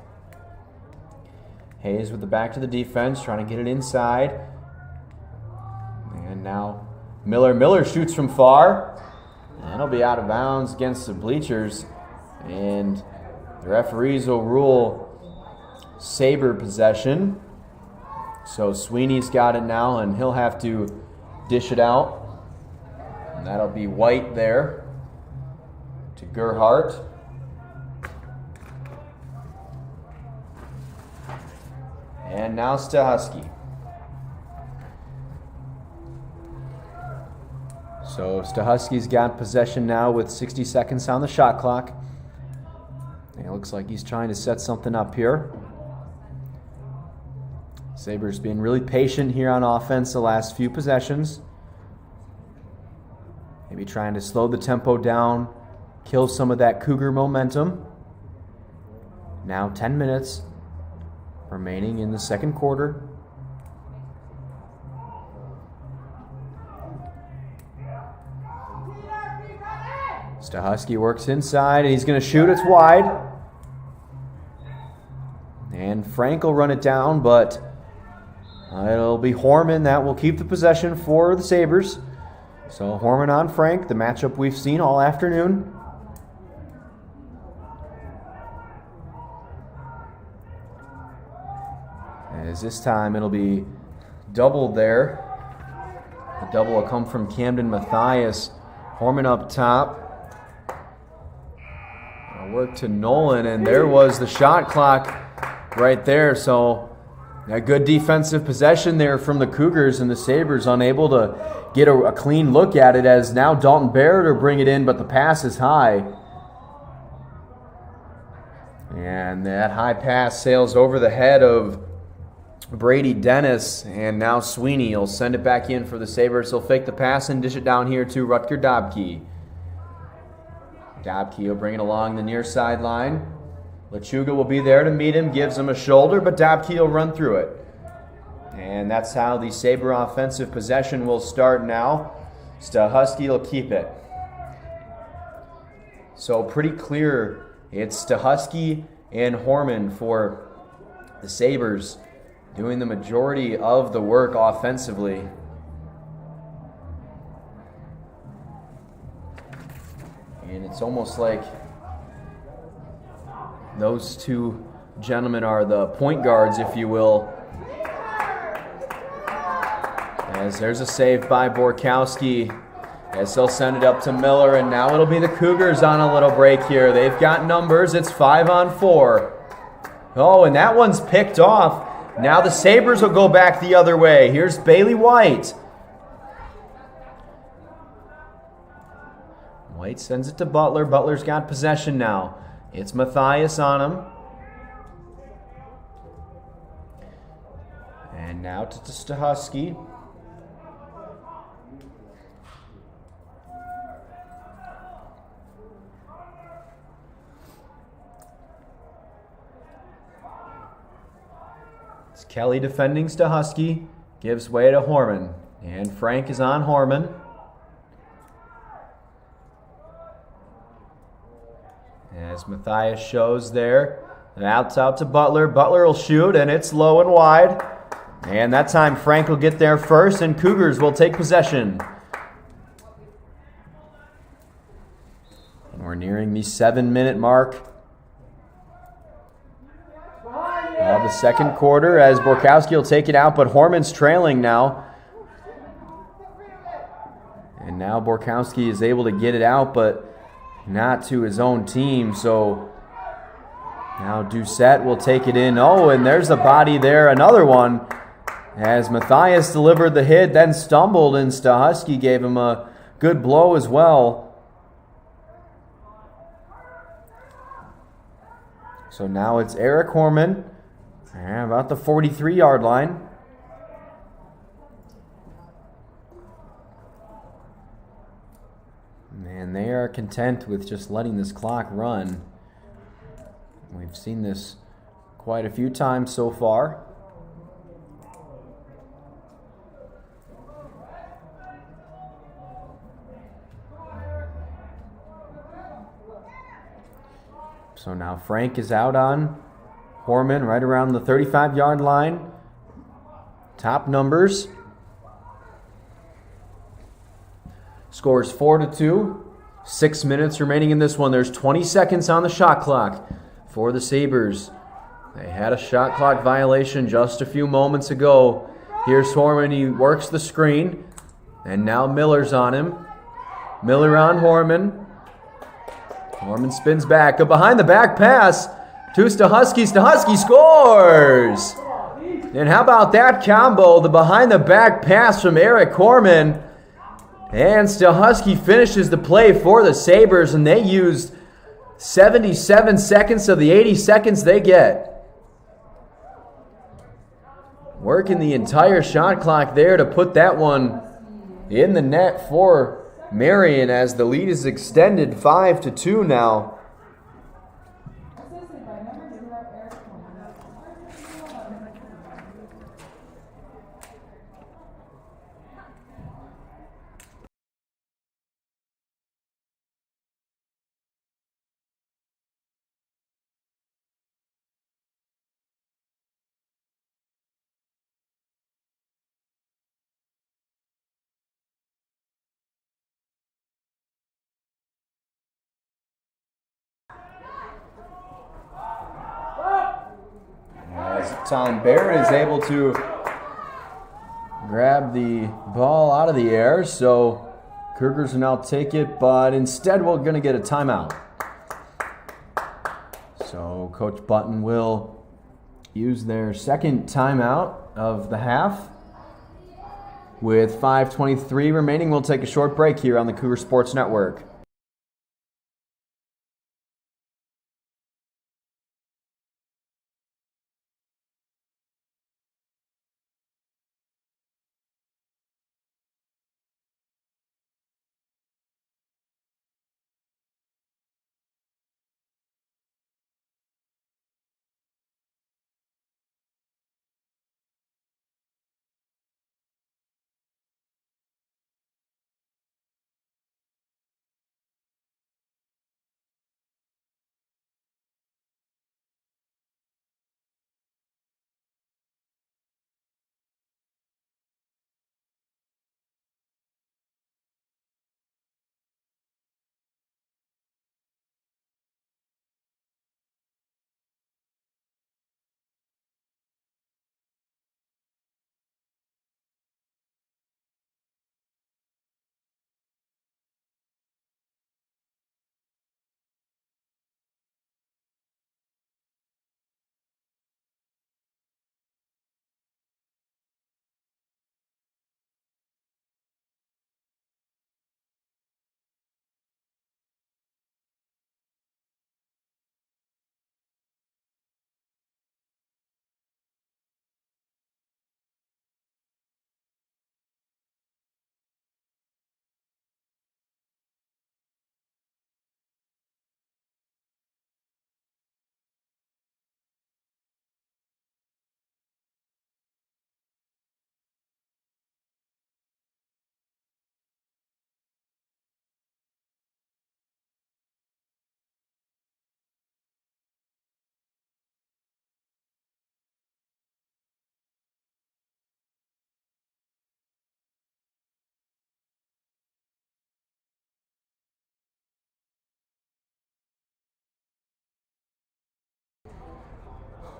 Hayes with the back to the defense, trying to get it inside. And now Miller shoots from far. And it'll be out of bounds against the bleachers. And the referees will rule Sabre possession. So Sweeney's got it now, and he'll have to dish it out. And that'll be White there to Gerhardt. And now Stahusky. So Stahusky's got possession now with 60 seconds on the shot clock. And it looks like he's trying to set something up here. Sabres being really patient here on offense the last few possessions. Maybe trying to slow the tempo down, kill some of that Cougar momentum. Now 10 minutes remaining in the second quarter. Stahusky works inside, and he's going to shoot. It's wide. And Frank will run it down, but it'll be Horman that will keep the possession for the Sabres. So Horman on Frank, the matchup we've seen all afternoon. As this time it'll be doubled there. The double will come from Camden Mathias. Horman up top. Work to Nolan, and there was the shot clock right there. So a good defensive possession there from the Cougars, and the Sabres unable to get a clean look at it, as now Dalton Barrett will bring it in, but the pass is high. And that high pass sails over the head of Brady Dennis, and now Sweeney will send it back in for the Sabres. He'll fake the pass and dish it down here to Rutger Dobke. Dobke will bring it along the near sideline. Lechuga will be there to meet him, gives him a shoulder, but Dobke will run through it. And that's how the Sabre offensive possession will start now. Stahusky will keep it. So pretty clear, it's Stahusky and Horman for the Sabres doing the majority of the work offensively. And it's almost like those two gentlemen are the point guards, if you will. As there's a save by Borkowski, as he'll send it up to Miller, and now it'll be the Cougars on a little break here. They've got numbers. It's 5-on-4. Oh, and that one's picked off. Now the Sabres will go back the other way. Here's Bailey White. White sends it to Butler. Butler's got possession now. It's Mathias on him. And now to Stahusky. It's Kelly defending Stahusky. Gives way to Horman. And Frank is on Horman. As Matthias shows there. Out to Butler. Butler will shoot, and it's low and wide. And that time Frank will get there first, and Cougars will take possession. And we're nearing the 7-minute mark of the second quarter as Borkowski will take it out, but Horman's trailing now. And now Borkowski is able to get it out, but not to his own team. So now Doucette will take it in. Oh, and there's the body there. Another one as Matthias delivered the hit, then stumbled, and Stahusky gave him a good blow as well. So now it's Eric Horman about the 43-yard line. And they are content with just letting this clock run. We've seen this quite a few times so far. So now Frank is out on Horman right around the 35-yard line. Top numbers. Scores 4-2. 6 minutes remaining in this one. There's 20 seconds on the shot clock for the Sabres. They had a shot clock violation just a few moments ago. Here's Horman. He works the screen. And now Miller's on him. Miller on Horman. Horman spins back. A behind-the-back pass to Stahusky. Stahusky scores! And how about that combo? The behind-the-back pass from Eric Horman. And Stahusky finishes the play for the Sabres, and they used 77 seconds of the 80 seconds they get. Working the entire shot clock there to put that one in the net for Marian as the lead is extended 5-2 now. Assisted by number 0, Eric Horman. As Tom Barrett is able to grab the ball out of the air, so Cougars will now take it, but instead we're going to get a timeout. So Coach Button will use their second timeout of the half. With 5:23 remaining, we'll take a short break here on the Cougar Sports Network.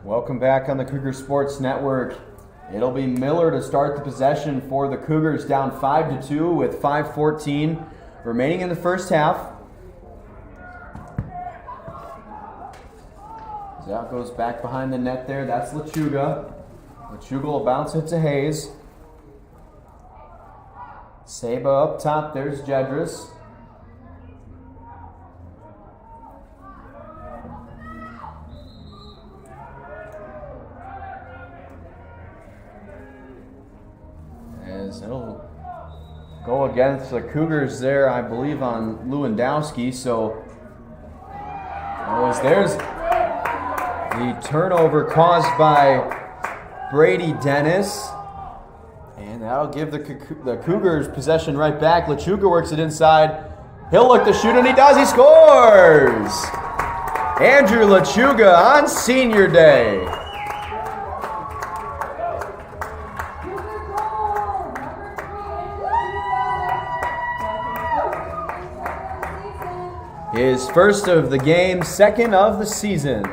Welcome back on the Cougar Sports Network. It'll be Miller to start the possession for the Cougars, down 5-2 with 5:14 remaining in the first half. That goes back behind the net there. That's Lechuga. Lechuga will bounce it to Hayes. Saba up top. There's Jedris. As it'll go against the Cougars there, I believe, on Lewandowski. So, there's the turnover caused by Brady Dennis. And that'll give the Cougars possession right back. Lechuga works it inside. He'll look to shoot, and he does. He scores! Andrew Lechuga on senior day. His first of the game, second of the season.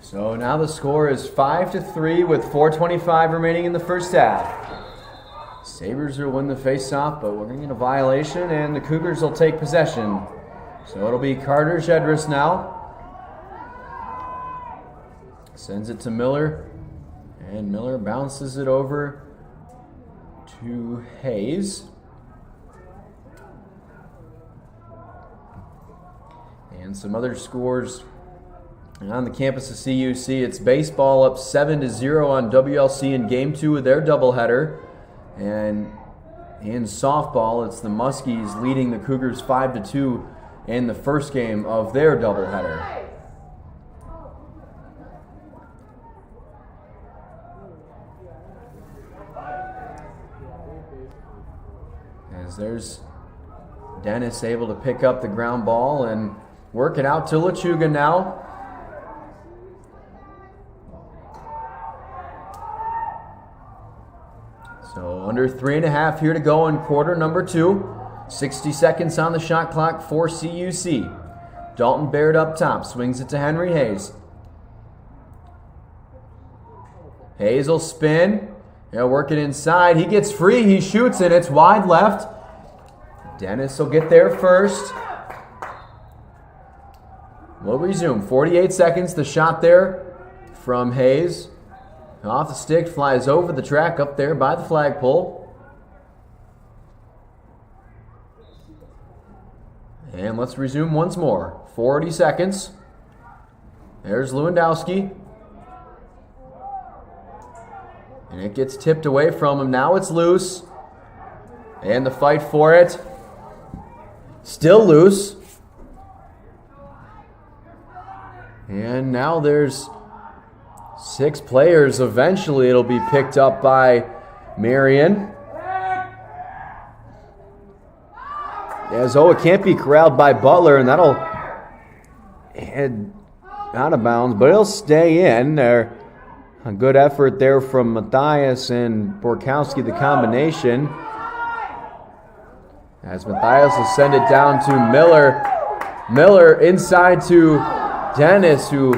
So now the score is 5-3 with 4:25 remaining in the first half. Sabres will win the face-off, but we're going to get a violation, and the Cougars will take possession. So it'll be Carter Jedris now. Sends it to Miller, and Miller bounces it over to Hayes. And some other scores on the campus of CUC. It's baseball up 7-0 on WLC in Game 2 of their doubleheader. And in softball, it's the Muskies leading the Cougars 5-2 in the first game of their doubleheader. As there's Dennis able to pick up the ground ball and work it out to Lechuga now. So under 3.5 here to go in quarter number 2. 60 seconds on the shot clock for CUC. Dalton Baird up top, swings it to Henry Hayes. Hayes will spin. He'll work it inside. He gets free. He shoots it. It's wide left. Dennis will get there first. We'll resume. 48 seconds. The shot there from Hayes. Off the stick, flies over the track up there by the flagpole. And let's resume once more. 40 seconds. There's Lewandowski. And it gets tipped away from him. Now it's loose. And the fight for it. Still loose. And now there's 6 players. Eventually it'll be picked up by Marian. As it can't be corralled by Butler, and that'll head out of bounds, but it'll stay in there. A good effort there from Matthias and Borkowski, the combination. As Matthias will send it down to Miller. Miller inside to Dennis, who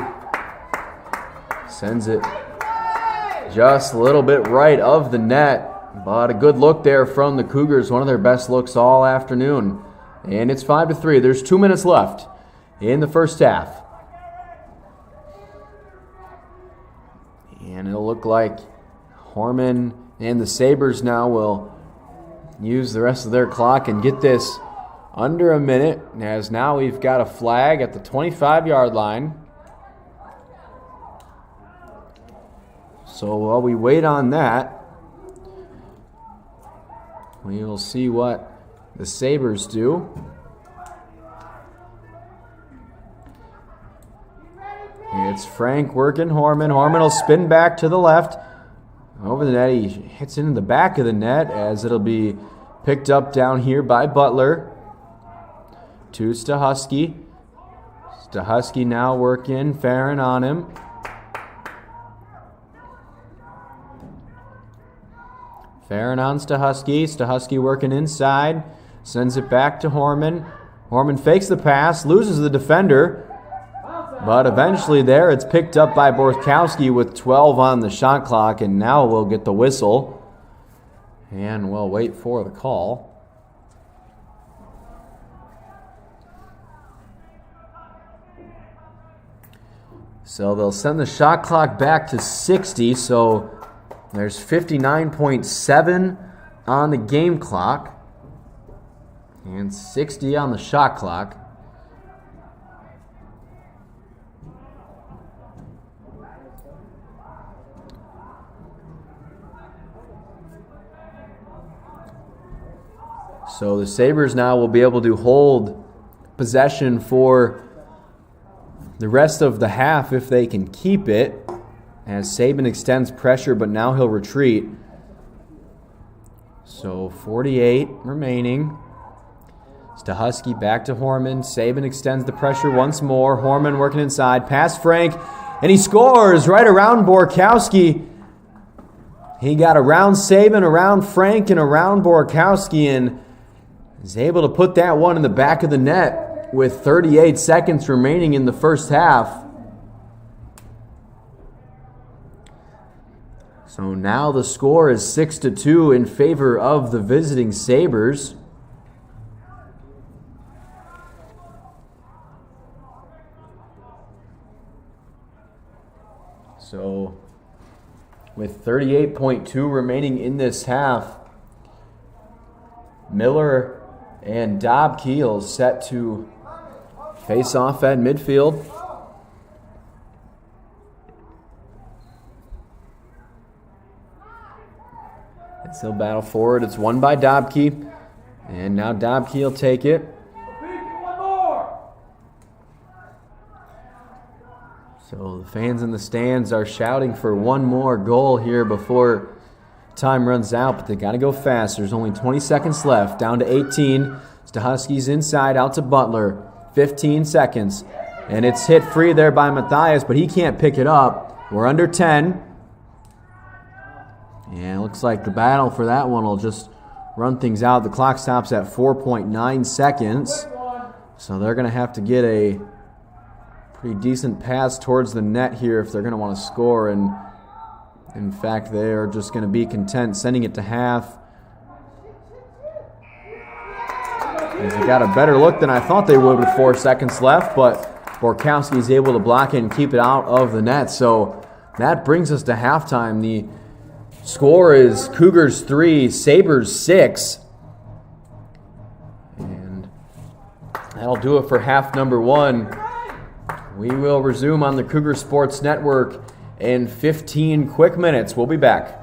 sends it just a little bit right of the net. But a good look there from the Cougars, one of their best looks all afternoon. And it's 5-3. There's 2 minutes left in the first half. And it'll look like Horman and the Sabres now will use the rest of their clock and get this under a minute, as now we've got a flag at the 25-yard line. So while we wait on that, We will see what the Sabres do. It's Frank working Horman. Horman will spin back to the left. Over the net, he hits into the back of the net as it'll be picked up down here by Butler. To Stahusky. Stahusky now working, Farron on him. Farron on Stahusky. Stahusky working inside. Sends it back to Horman. Horman fakes the pass, loses the defender. But eventually there, it's picked up by Borkowski with 12 on the shot clock, and now we'll get the whistle. And we'll wait for the call. So they'll send the shot clock back to 60, so there's 59.7 on the game clock and 60 on the shot clock. So the Sabres now will be able to hold possession for the rest of the half if they can keep it, as Saban extends pressure, but now he'll retreat. So 48 remaining. Stahusky back to Horman. Saban extends the pressure once more. Horman working inside. Pass Frank, and he scores right around Borkowski. He got around Saban, around Frank, and around Borkowski, and is able to put that one in the back of the net with 38 seconds remaining in the first half. So now the score is 6-2 in favor of the visiting Sabres. So with 38.2 remaining in this half, Miller and Dobke set to face off at midfield. As he'll battle forward, it's won by Dobke. And now Dobke will take it. So the fans in the stands are shouting for one more goal here before time runs out, but they got to go fast. There's only 20 seconds left, down to 18. Stahusky's inside, out to Butler. 15 seconds. And it's hit free there by Matthias, but he can't pick it up. We're under 10. And it looks like the battle for that one will just run things out. The clock stops at 4.9 seconds. So they're going to have to get a pretty decent pass towards the net here if they're going to want to score. And in fact, they are just going to be content sending it to half. As they got a better look than I thought they would with 4 seconds left, but Borkowski is able to block it and keep it out of the net. So that brings us to halftime. The score is Cougars 3, Sabres 6. And that'll do it for half number 1. We will resume on the Cougar Sports Network in 15 quick minutes. We'll be back.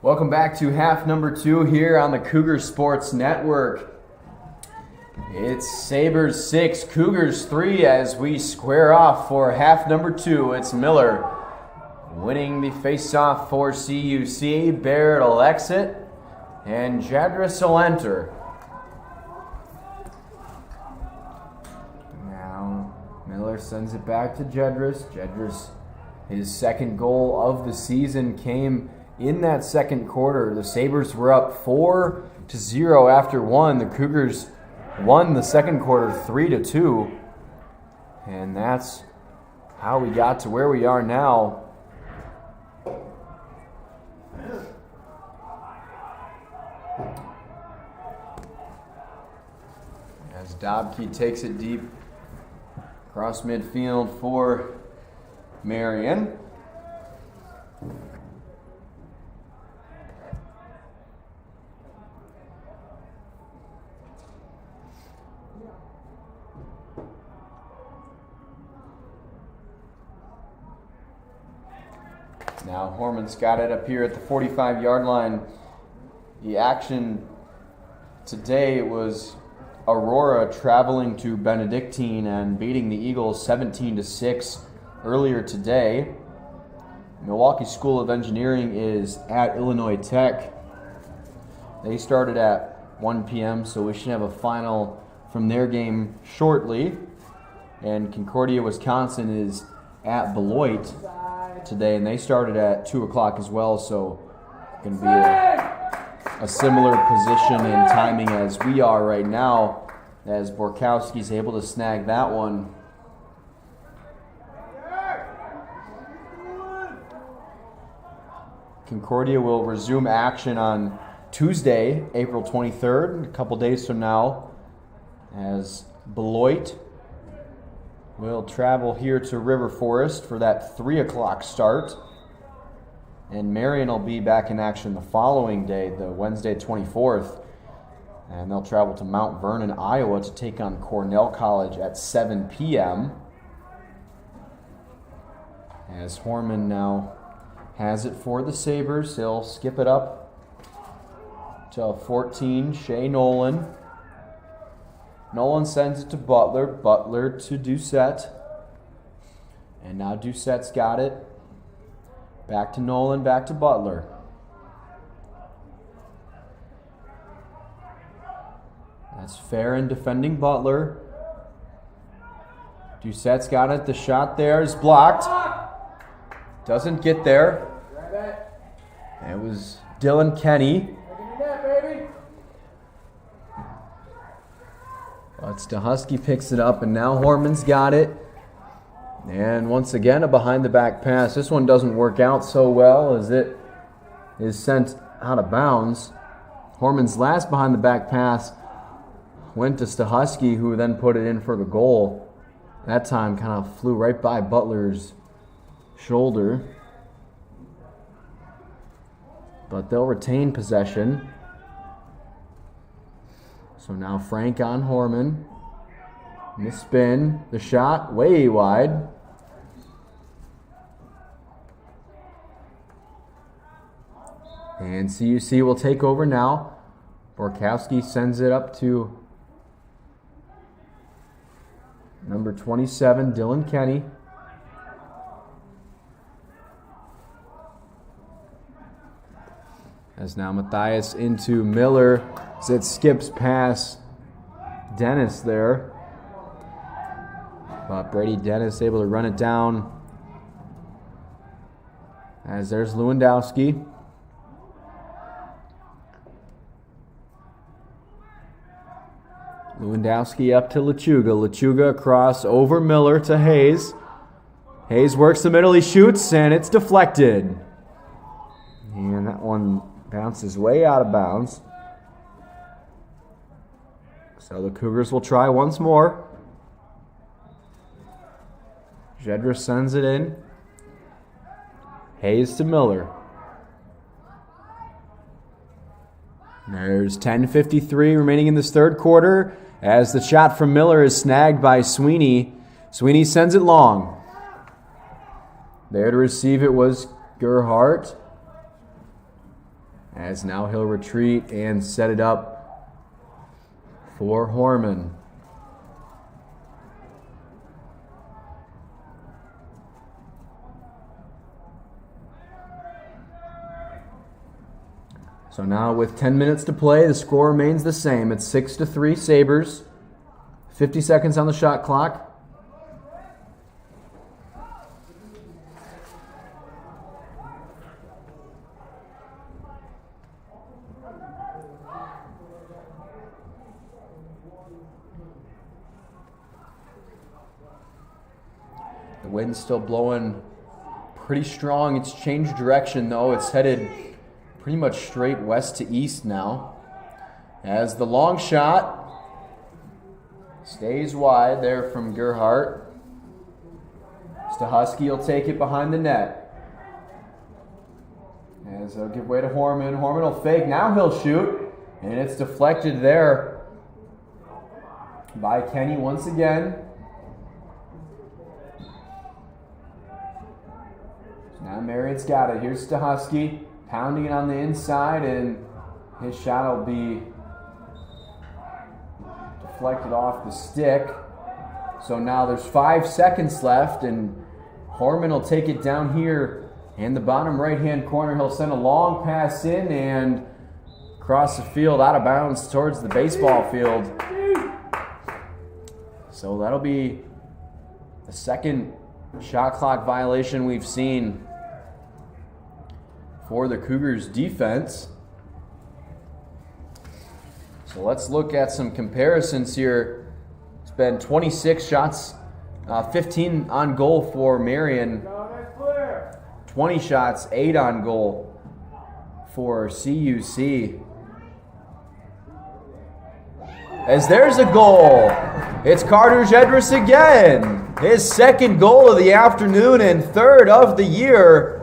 Welcome back to half number 2 here on the Cougar Sports Network. It's Sabres 6, Cougars 3 as we square off for half number 2. It's Miller winning the faceoff for CUC. Barrett will exit and Jadris will enter. Now Miller sends it back to Jadris. Jadris, his second goal of the season came in that second quarter. The Sabres were up 4-0 after one. The Cougars won the second quarter 3-2. And that's how we got to where we are now. As Dobke takes it deep across midfield for Marian. Now Horman's got it up here at the 45-yard line. The action today was Aurora traveling to Benedictine and beating the Eagles 17-6 earlier today. Milwaukee School of Engineering is at Illinois Tech. They started at 1 p.m., so we should have a final from their game shortly. And Concordia, Wisconsin is at Beloit today, and they started at 2 o'clock as well, so going to be a similar position and timing as we are right now, as Borkowski's able to snag that one. Concordia will resume action on Tuesday, April 23rd, a couple days from now, as Beloit will travel here to River Forest for that 3 o'clock start. And Marian will be back in action the following day, the Wednesday 24th. And they'll travel to Mount Vernon, Iowa to take on Cornell College at 7 p.m. As Horman now has it for the Sabres, he'll skip it up to 14, Shea Nolan. Nolan sends it to Butler. Butler to Doucette. And now Doucette's got it. Back to Nolan, back to Butler. That's Farron defending Butler. Doucette's got it. The shot there is blocked. Doesn't get there. It was Dylan Kenny. But Stahusky picks it up, and now Horman's got it. And once again, a behind-the-back pass. This one doesn't work out so well as it is sent out of bounds. Horman's last behind-the-back pass went to Stahusky, who then put it in for the goal. That time kind of flew right by Butler's shoulder. But they'll retain possession. So now Frank on Horman. And the spin, the shot, way wide. And CUC will take over now. Borkowski sends it up to number 27, Dylan Kenny. As now Matthias into Miller. As it skips past Dennis there. But Brady Dennis able to run it down. As there's Lewandowski. Lewandowski up to Lechuga. Lechuga across over Miller to Hayes. Hayes works the middle. He shoots, and it's deflected. And that one bounces way out of bounds. So the Cougars will try once more. Jedra sends it in. Hayes to Miller. There's 10:53 remaining in this third quarter as the shot from Miller is snagged by Sweeney. Sweeney sends it long. There to receive it was Gerhardt. As now he'll retreat and set it up for Horman. So now with 10 minutes to play, the score remains the same. It's 6-3 Sabres. 50 seconds on the shot clock. The wind's still blowing pretty strong. It's changed direction though. It's headed pretty much straight west to east now. As the long shot stays wide there from Gerhardt. Stahusky will take it behind the net. As they'll give way to Horman. Horman will fake. Now he'll shoot. And it's deflected there by Kenny once again. So now Marian's got it. Here's Stahusky pounding it on the inside, and his shot will be deflected off the stick. So now there's 5 seconds left, and Horman will take it down here in the bottom right-hand corner. He'll send a long pass in and across the field, out of bounds towards the baseball field. So that'll be the second shot clock violation we've seen for the Cougars defense. So let's look at some comparisons here. It's been 26 shots, 15 on goal for Marian. 20 shots, 8 on goal for CUC. As there's a goal. It's Carter Jedris again. His second goal of the afternoon and third of the year.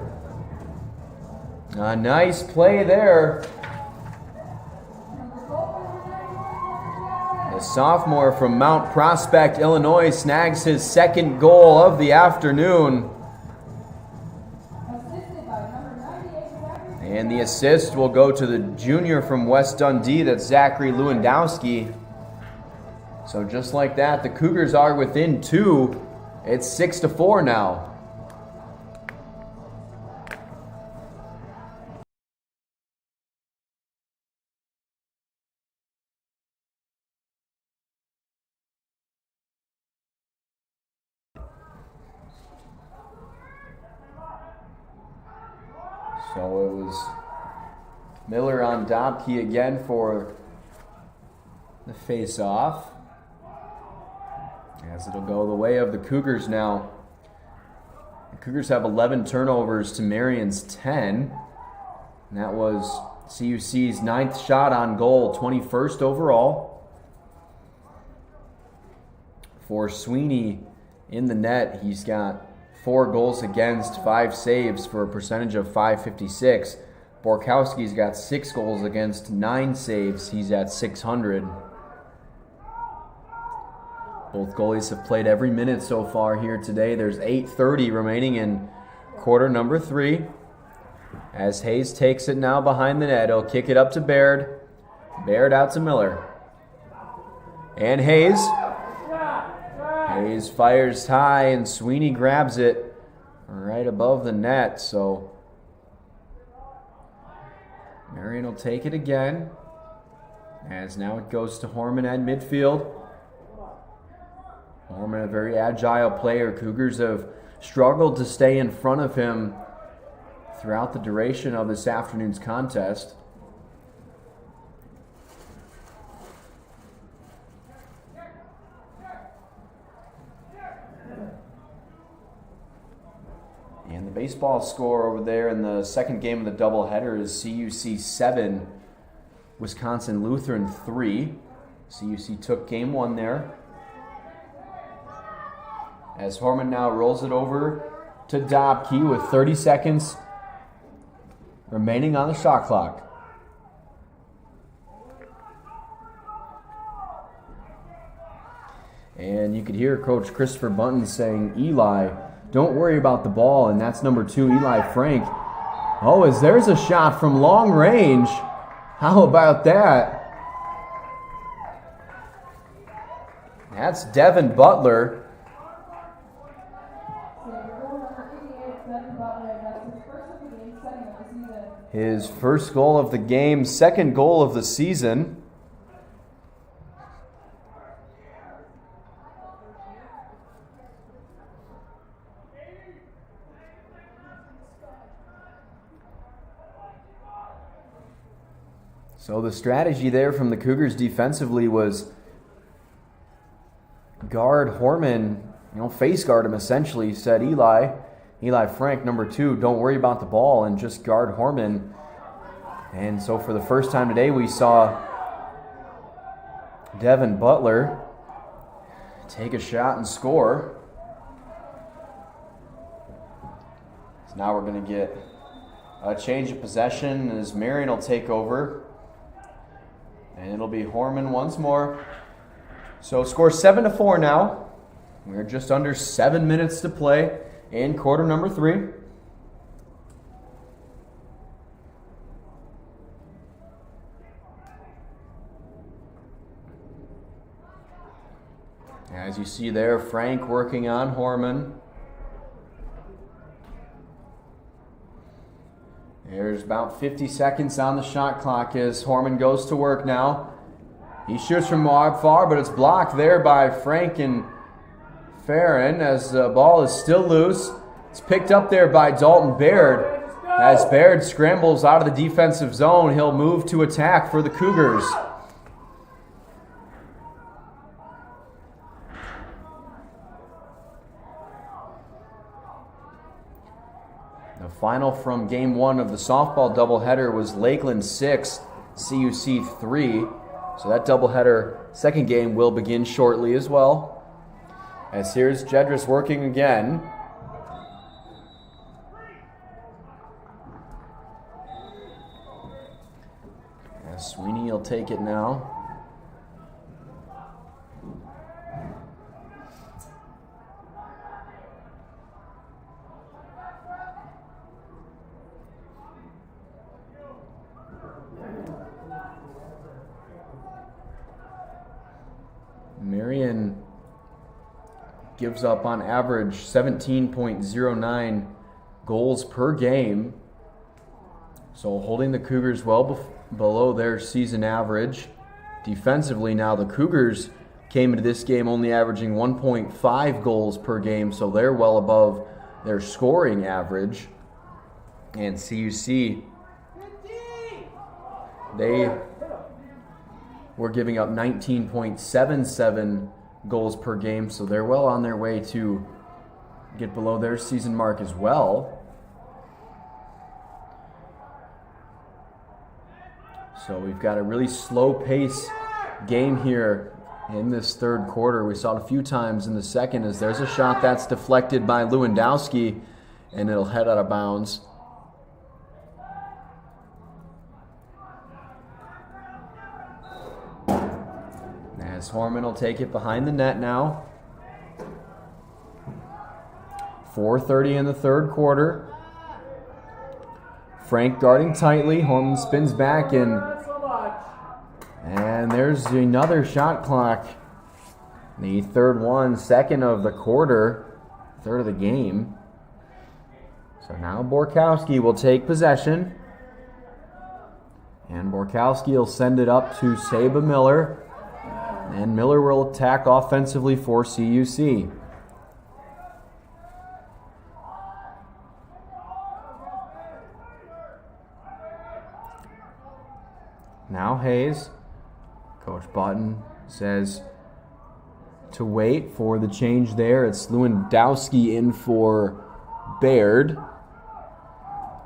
A nice play there. The sophomore from Mount Prospect, Illinois, snags his second goal of the afternoon. And the assist will go to the junior from West Dundee, that's Zachary Lewandowski. So just like that, the Cougars are within 2. It's 6-4 now. So it was Miller on Dobke again for the face-off. As it'll go the way of the Cougars now. The Cougars have 11 turnovers to Marian's 10. And that was CUC's 9th shot on goal, 21st overall. For Sweeney in the net, he's got 4 goals against, 5 saves for a percentage of .556. Borkowski's got 6 goals against, 9 saves. He's at .600. Both goalies have played every minute so far here today. There's 8:30 remaining in quarter number 3. As Hayes takes it now behind the net, he'll kick it up to Baird. Baird out to Miller. And Hayes. Hayes fires high, and Sweeney grabs it right above the net. So Marian will take it again. As now it goes to Horman at midfield. Horman, a very agile player. Cougars have struggled to stay in front of him throughout the duration of this afternoon's contest. And the baseball score over there in the second game of the doubleheader is CUC 7, Wisconsin Lutheran 3. CUC took game 1 there. As Horman now rolls it over to Dobke with 30 seconds remaining on the shot clock. And you could hear Coach Christopher Bunton saying, Eli, don't worry about the ball. And that's number 2, Eli Frank. Oh, as there's a shot from long range. How about that? That's Devin Butler. His first goal of the game, second goal of the season. So the strategy there from the Cougars defensively was guard Horman, face guard him essentially, said Eli Frank, number 2, don't worry about the ball and just guard Horman. And so for the first time today, we saw Devin Butler take a shot and score. So now we're going to get a change of possession as Marian will take over. And it'll be Horman once more. So score 7-4 now. We're just under 7 minutes to play in quarter number 3. As you see there, Frank working on Horman. There's about 50 seconds on the shot clock as Horman goes to work now. He shoots from far, but it's blocked there by Frank and Farron as the ball is still loose. It's picked up there by Dalton Baird. As Baird scrambles out of the defensive zone, he'll move to attack for the Cougars. The final from Game 1 of the softball doubleheader was Lakeland 6, CUC 3. So that doubleheader second game will begin shortly as well. As here's Jedris working again. As Sweeney will take it now. Marian gives up on average 17.09 goals per game. So holding the Cougars well below their season average. Defensively now, the Cougars came into this game only averaging 1.5 goals per game, so they're well above their scoring average. And CUC, they were giving up 19.77 goals per game, so they're well on their way to get below their season mark as well. So we've got a really slow pace game here in this third quarter. We saw it a few times in the second as there's a shot that's deflected by Lewandowski and it'll head out of bounds. As Horman will take it behind the net now. 4:30 in the third quarter. Frank guarding tightly. Horman spins back and there's another shot clock. The third one, second of the quarter, third of the game. So now Borkowski will take possession. And Borkowski will send it up to Saba Miller. And Miller will attack offensively for CUC. Now Hayes. Coach Button says to wait for the change there. It's Lewandowski in for Baird.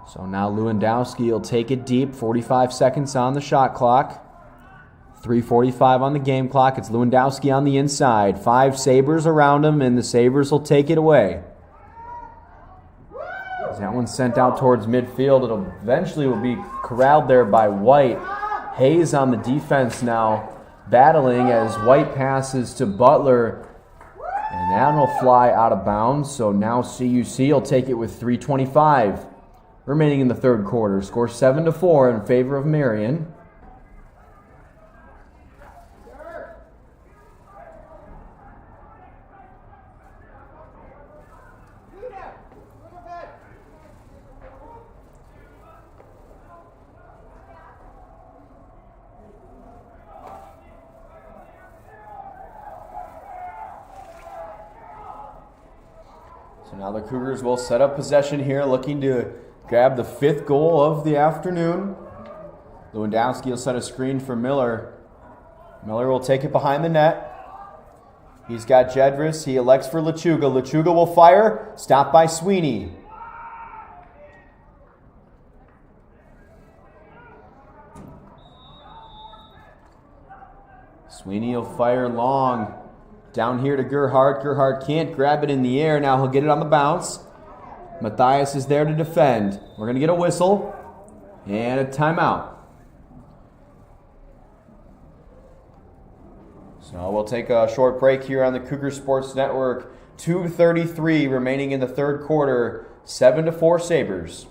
So now Lewandowski will take it deep. 45 seconds on the shot clock. 3:45 on the game clock. It's Lewandowski on the inside. 5 Sabres around him, and the Sabres will take it away. As that one's sent out towards midfield, it'll eventually will be corralled there by White. Hayes on the defense now, battling as White passes to Butler, and that will fly out of bounds. So now CUC will take it with 3:25. remaining in the third quarter. Score 7-4 in favor of Marian. So now the Cougars will set up possession here, looking to grab the 5th goal of the afternoon. Lewandowski will set a screen for Miller. Miller will take it behind the net. He's got Jedris. He elects for Lechuga. Lechuga will fire. Stopped by Sweeney. Sweeney will fire long. Down here to Gerhardt. Gerhardt can't grab it in the air. Now he'll get it on the bounce. Matthias is there to defend. We're going to get a whistle and a timeout. So we'll take a short break here on the Cougar Sports Network. 2:33 remaining in the third quarter. 7-4 Sabres.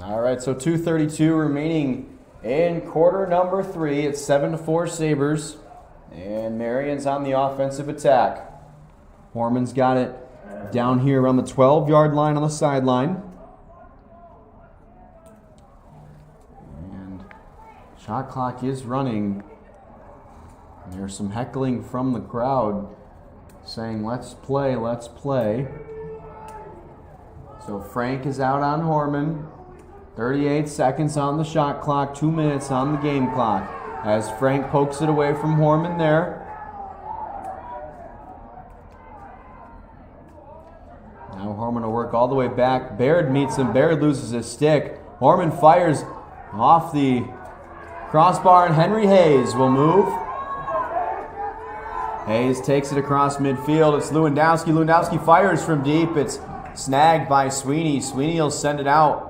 All right, so 2:32 remaining in quarter number 3. It's 7-4 Sabres. And Marian's on the offensive attack. Horman's got it down here around the 12-yard line on the sideline. And shot clock is running. And there's some heckling from the crowd saying, let's play, let's play. So Frank is out on Horman. 38 seconds on the shot clock, 2 minutes on the game clock. As Frank pokes it away from Horman there. Now Horman will work all the way back. Baird meets him. Baird loses his stick. Horman fires off the crossbar, and Henry Hayes will move. Hayes takes it across midfield. It's Lewandowski. Lewandowski fires from deep. It's snagged by Sweeney. Sweeney will send it out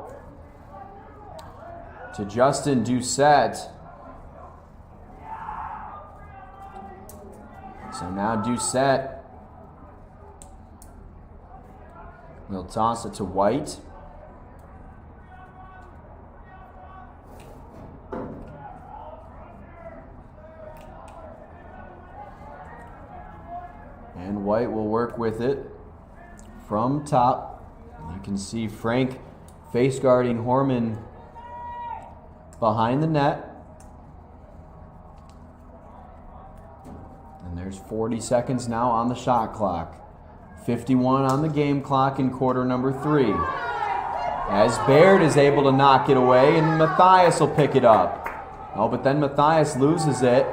to Justin Doucette. So now Doucette will toss it to White. And White will work with it from top. You can see Frank face guarding Horman behind the net. And there's 40 seconds now on the shot clock. 51 on the game clock in quarter number 3. As Baird is able to knock it away, and Matthias will pick it up. Oh, but then Matthias loses it.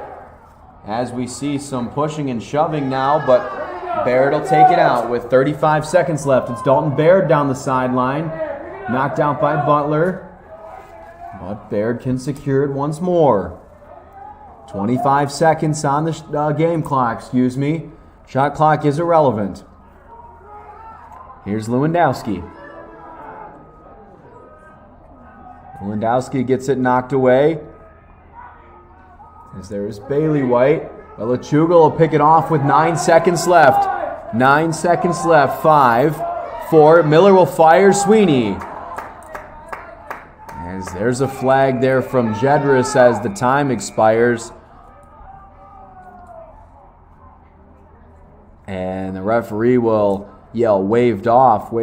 As we see some pushing and shoving now, but Baird will take it out with 35 seconds left. It's Dalton Baird down the sideline. Knocked out by Butler. But Baird can secure it once more. 25 seconds on the game clock, Shot clock is irrelevant. Here's Lewandowski. Lewandowski gets it knocked away. As there is Bailey White. But Lechuga will pick it off with 9 seconds left. 9 seconds left. 5, 4. Miller will fire Sweeney. As there's a flag there from Jedris as the time expires. And the referee will yell waved off,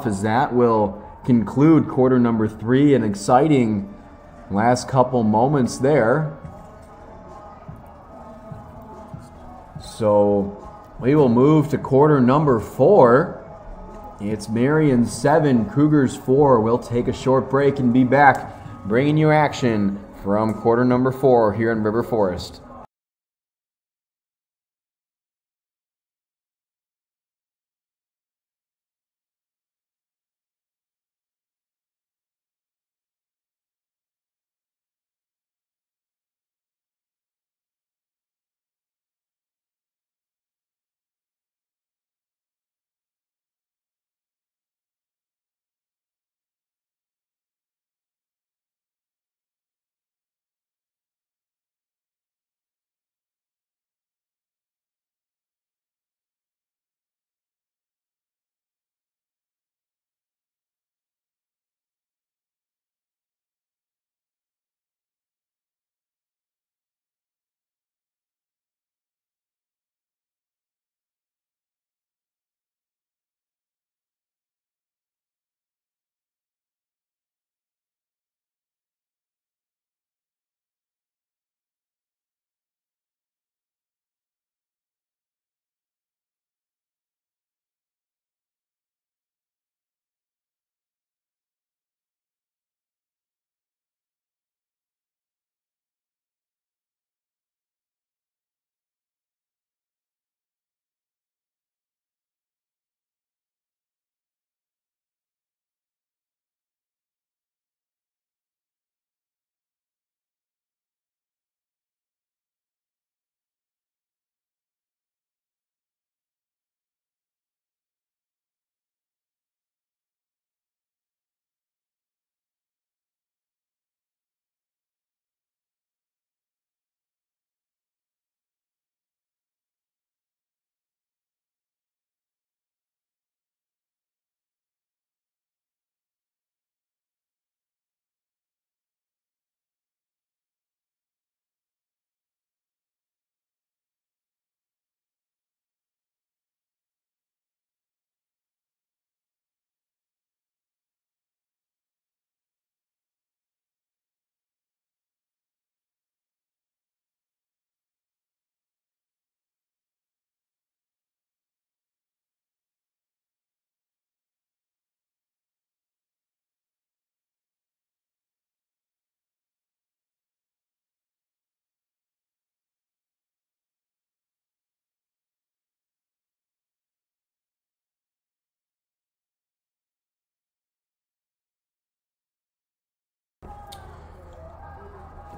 as that will conclude quarter number 3. An exciting last couple moments there. So we will move to quarter number 4. It's Marian 7, Cougars 4. We'll take a short break and be back bringing you action from quarter number 4 here in River Forest.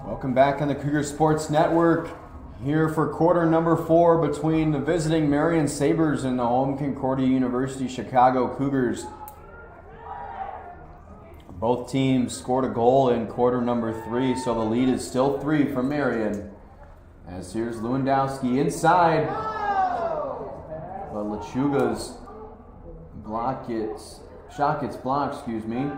Welcome back on the Cougar Sports Network. Here for quarter number 4 between the visiting Marian Sabres and the home Concordia University Chicago Cougars. Both teams scored a goal in quarter number 3, so the lead is still 3 for Marian. As here's Lewandowski inside. Lechuga's shot gets blocked, excuse me.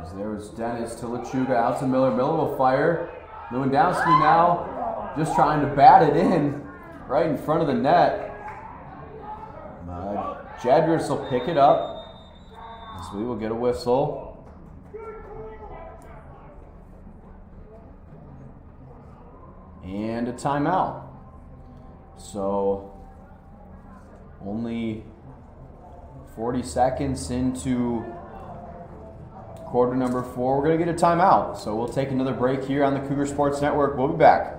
As there was Dennis to Lechuga, out to Miller. Miller will fire. Lewandowski now just trying to bat it in right in front of the net. Jedris will pick it up. So we will get a whistle. And a timeout. So only 40 seconds into quarter number 4, we're going to get a timeout. So we'll take another break here on the Cougar Sports Network. We'll be back.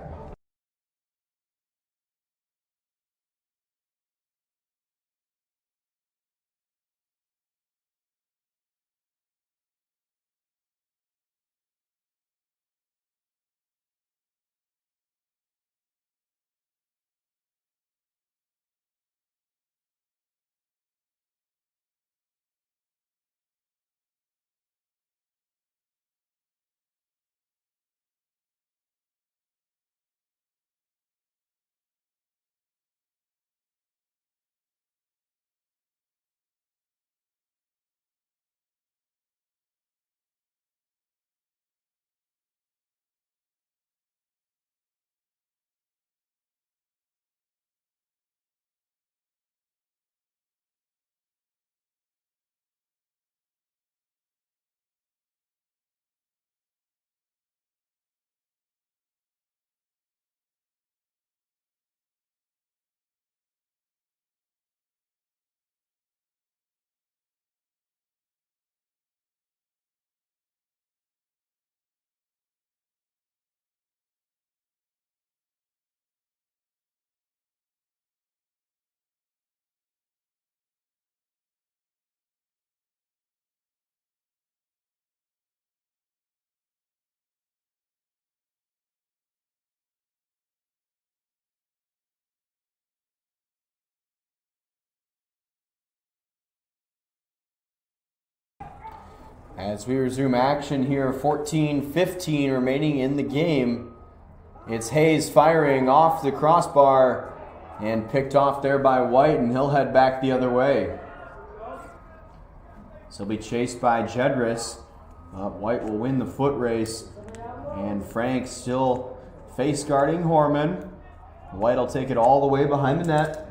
As we resume action here, 14-15 remaining in the game. It's Hayes firing off the crossbar and picked off there by White, and he'll head back the other way. So he'll be chased by Jedris. White will win the foot race, and Frank still face guarding Horman. White will take it all the way behind the net.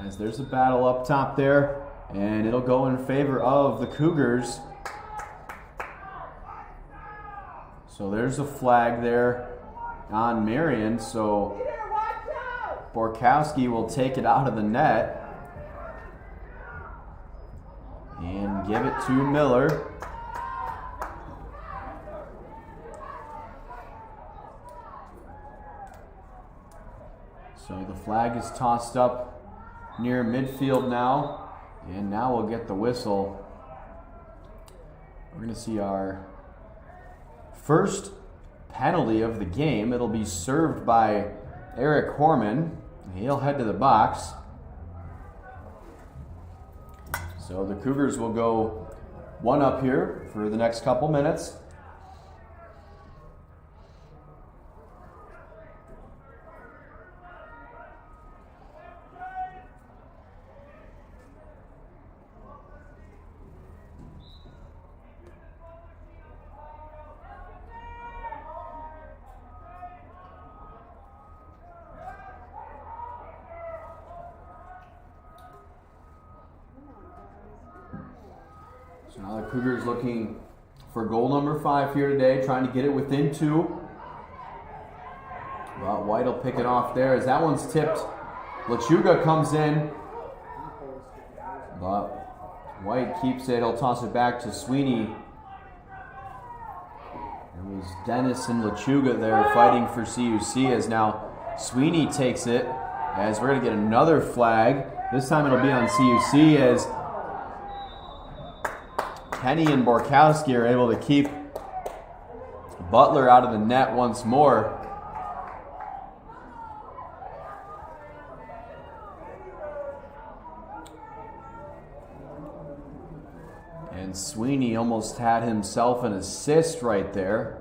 As there's a battle up top there, and it'll go in favor of the Cougars. So there's a flag there on Marian, so Borkowski will take it out of the net and give it to Miller. So the flag is tossed up near midfield now, and now we'll get the whistle. We're going to see our first penalty of the game. It'll be served by Eric Horman. He'll head to the box. So the Cougars will go one up here for the next couple minutes. So now the Cougars looking for goal number 5 here today, trying to get it within 2. But White will pick it off there as that one's tipped. Lechuga comes in, but White keeps it. He'll toss it back to Sweeney. It was Dennis and Lechuga there fighting for CUC, as now Sweeney takes it, as we're going to get another flag. This time it'll be on CUC, as Kenny and Borkowski are able to keep Butler out of the net once more. And And Sweeney almost had himself an assist right there.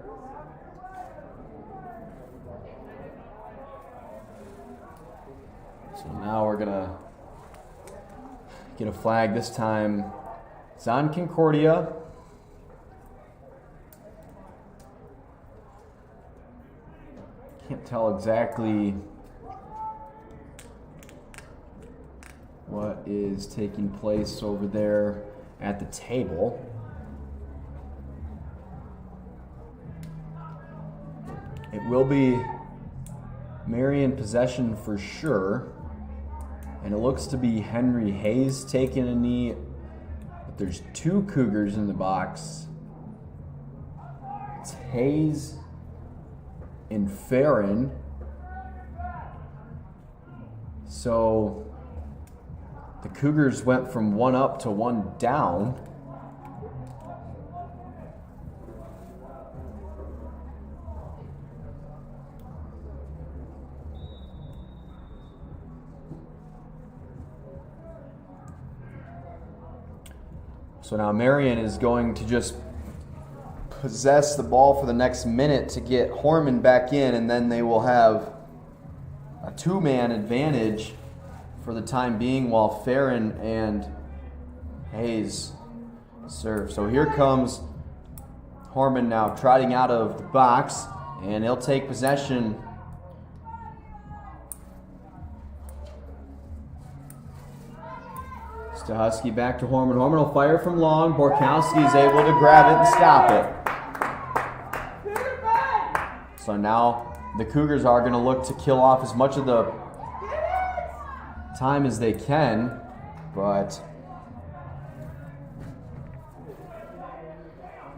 So now we're going to get a flag. This time it's on Concordia. Can't tell exactly what is taking place over there at the table. It will be Marian possession for sure. And it looks to be Henry Hayes taking a knee. But there's two Cougars in the box. It's Hayes and Farron. So the Cougars went from 1 up to 1 down. So now Marian is going to just possess the ball for the next minute to get Horman back in, and then they will have a 2-man advantage for the time being while Farron and Hayes serve. So here comes Horman now trotting out of the box, and he'll take possession. Husky back to Horman. Horman will fire from long. Borkowski is able to grab it and stop it. So now the Cougars are going to look to kill off as much of the time as they can, but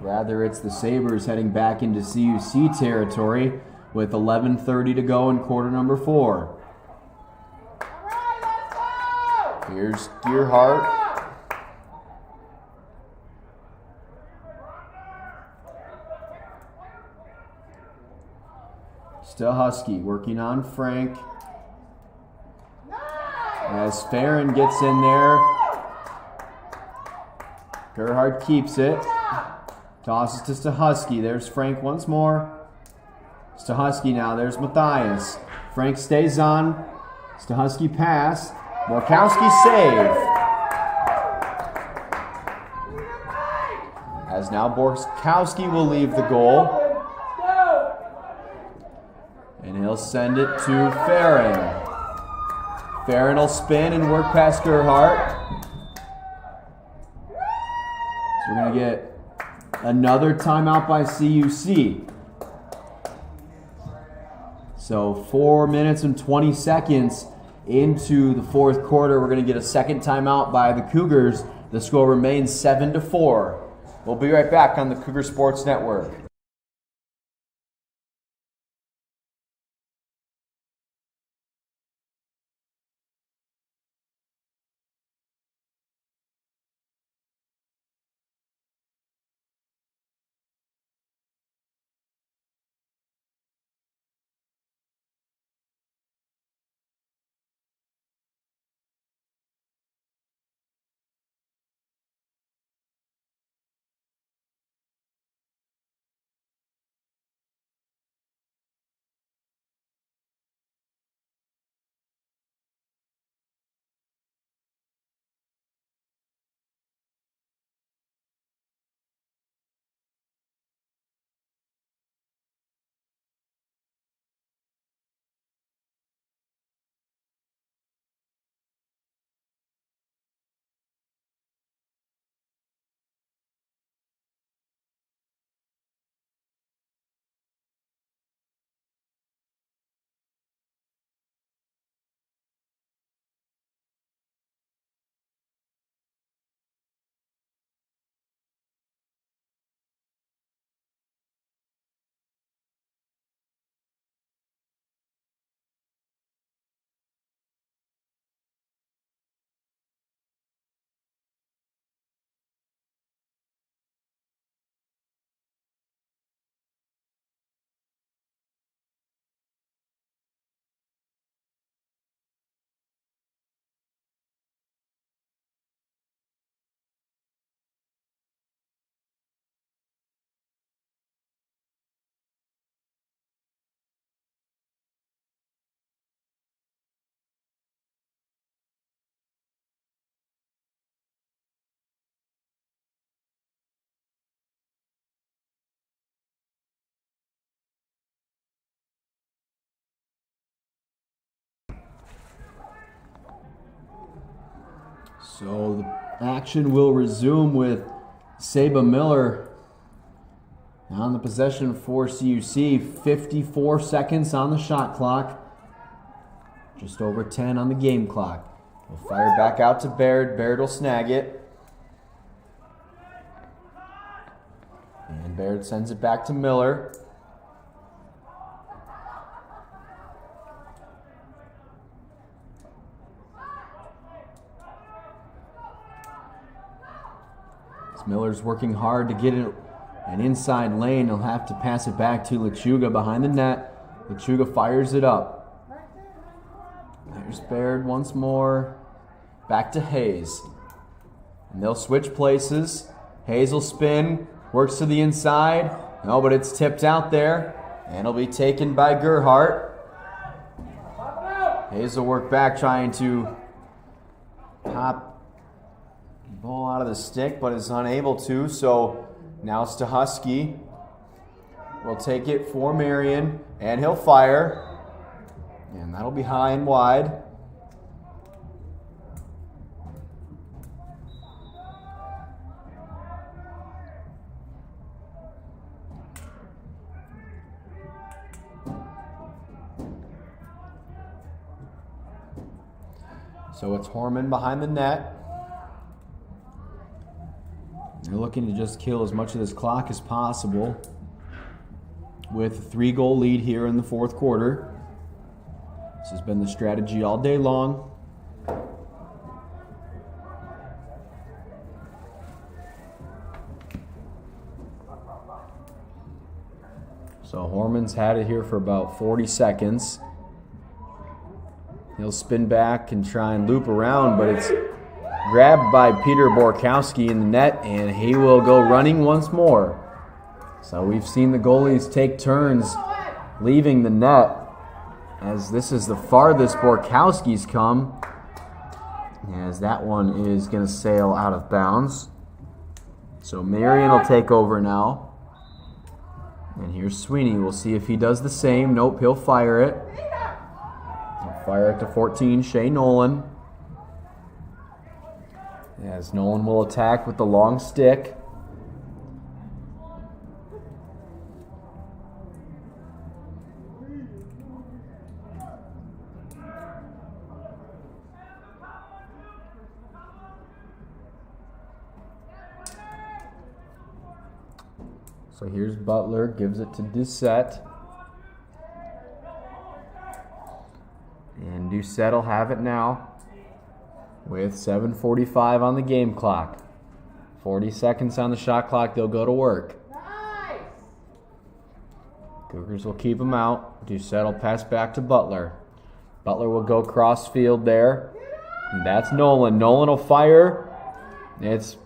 rather it's the Sabres heading back into CUC territory with 11:30 to go in quarter number 4. Here's Gearhart. Still Husky working on Frank. As Farron gets in there. Gerhard keeps it. Tosses to Stahusky. There's Frank once more. Stahusky now. There's Matthias. Frank stays on. Stahusky pass. Borkowski save. As now Borkowski will leave the goal. And he'll send it to Farron. Farron will spin and work past Gerhart. So we're going to get another timeout by CUC. So 4 minutes and 20 seconds into the fourth quarter. We're going to get a second timeout by the Cougars. The score remains 7-4. We'll be right back on the Cougar Sports Network. So the action will resume with Saba Miller on the possession for CUC. 54 seconds on the shot clock. Just over 10 on the game clock. We'll fire back out to Baird. Baird will snag it. And Baird sends it back to Miller. As Miller's working hard to get it an inside lane. He'll have to pass it back to Lechuga behind the net. Lechuga fires it up. There's Baird once more. Back to Hayes. And they'll switch places. Hayes will spin. Works to the inside. No, but it's tipped out there. And it'll be taken by Gerhardt. Hayes will work back trying to pop the ball out of the stick, but is unable to. So now Stahusky will take it for Marian. And he'll fire. And that'll be high and wide. So it's Horman behind the net. They're looking to just kill as much of this clock as possible with a 3-goal lead here in the fourth quarter. This has been the strategy all day long. So Horman's had it here for about 40 seconds. He'll spin back and try and loop around, but it's grabbed by Peter Borkowski in the net, and he will go running once more. So we've seen the goalies take turns leaving the net, as this is the farthest Borkowski's come, as that one is going to sail out of bounds. So Marian will take over now. And here's Sweeney. We'll see if he does the same. Nope, he'll fire it. He'll fire it to 14, Shea Nolan. As Nolan will attack with the long stick. So here's Butler, gives it to Doucette. And Doucette will have it now with 7:45 on the game clock. 40 seconds on the shot clock, they'll go to work. Nice. Cougars will keep him out. Doucette will pass back to Butler. Butler will go cross field there. And that's Nolan. Nolan will fire. It's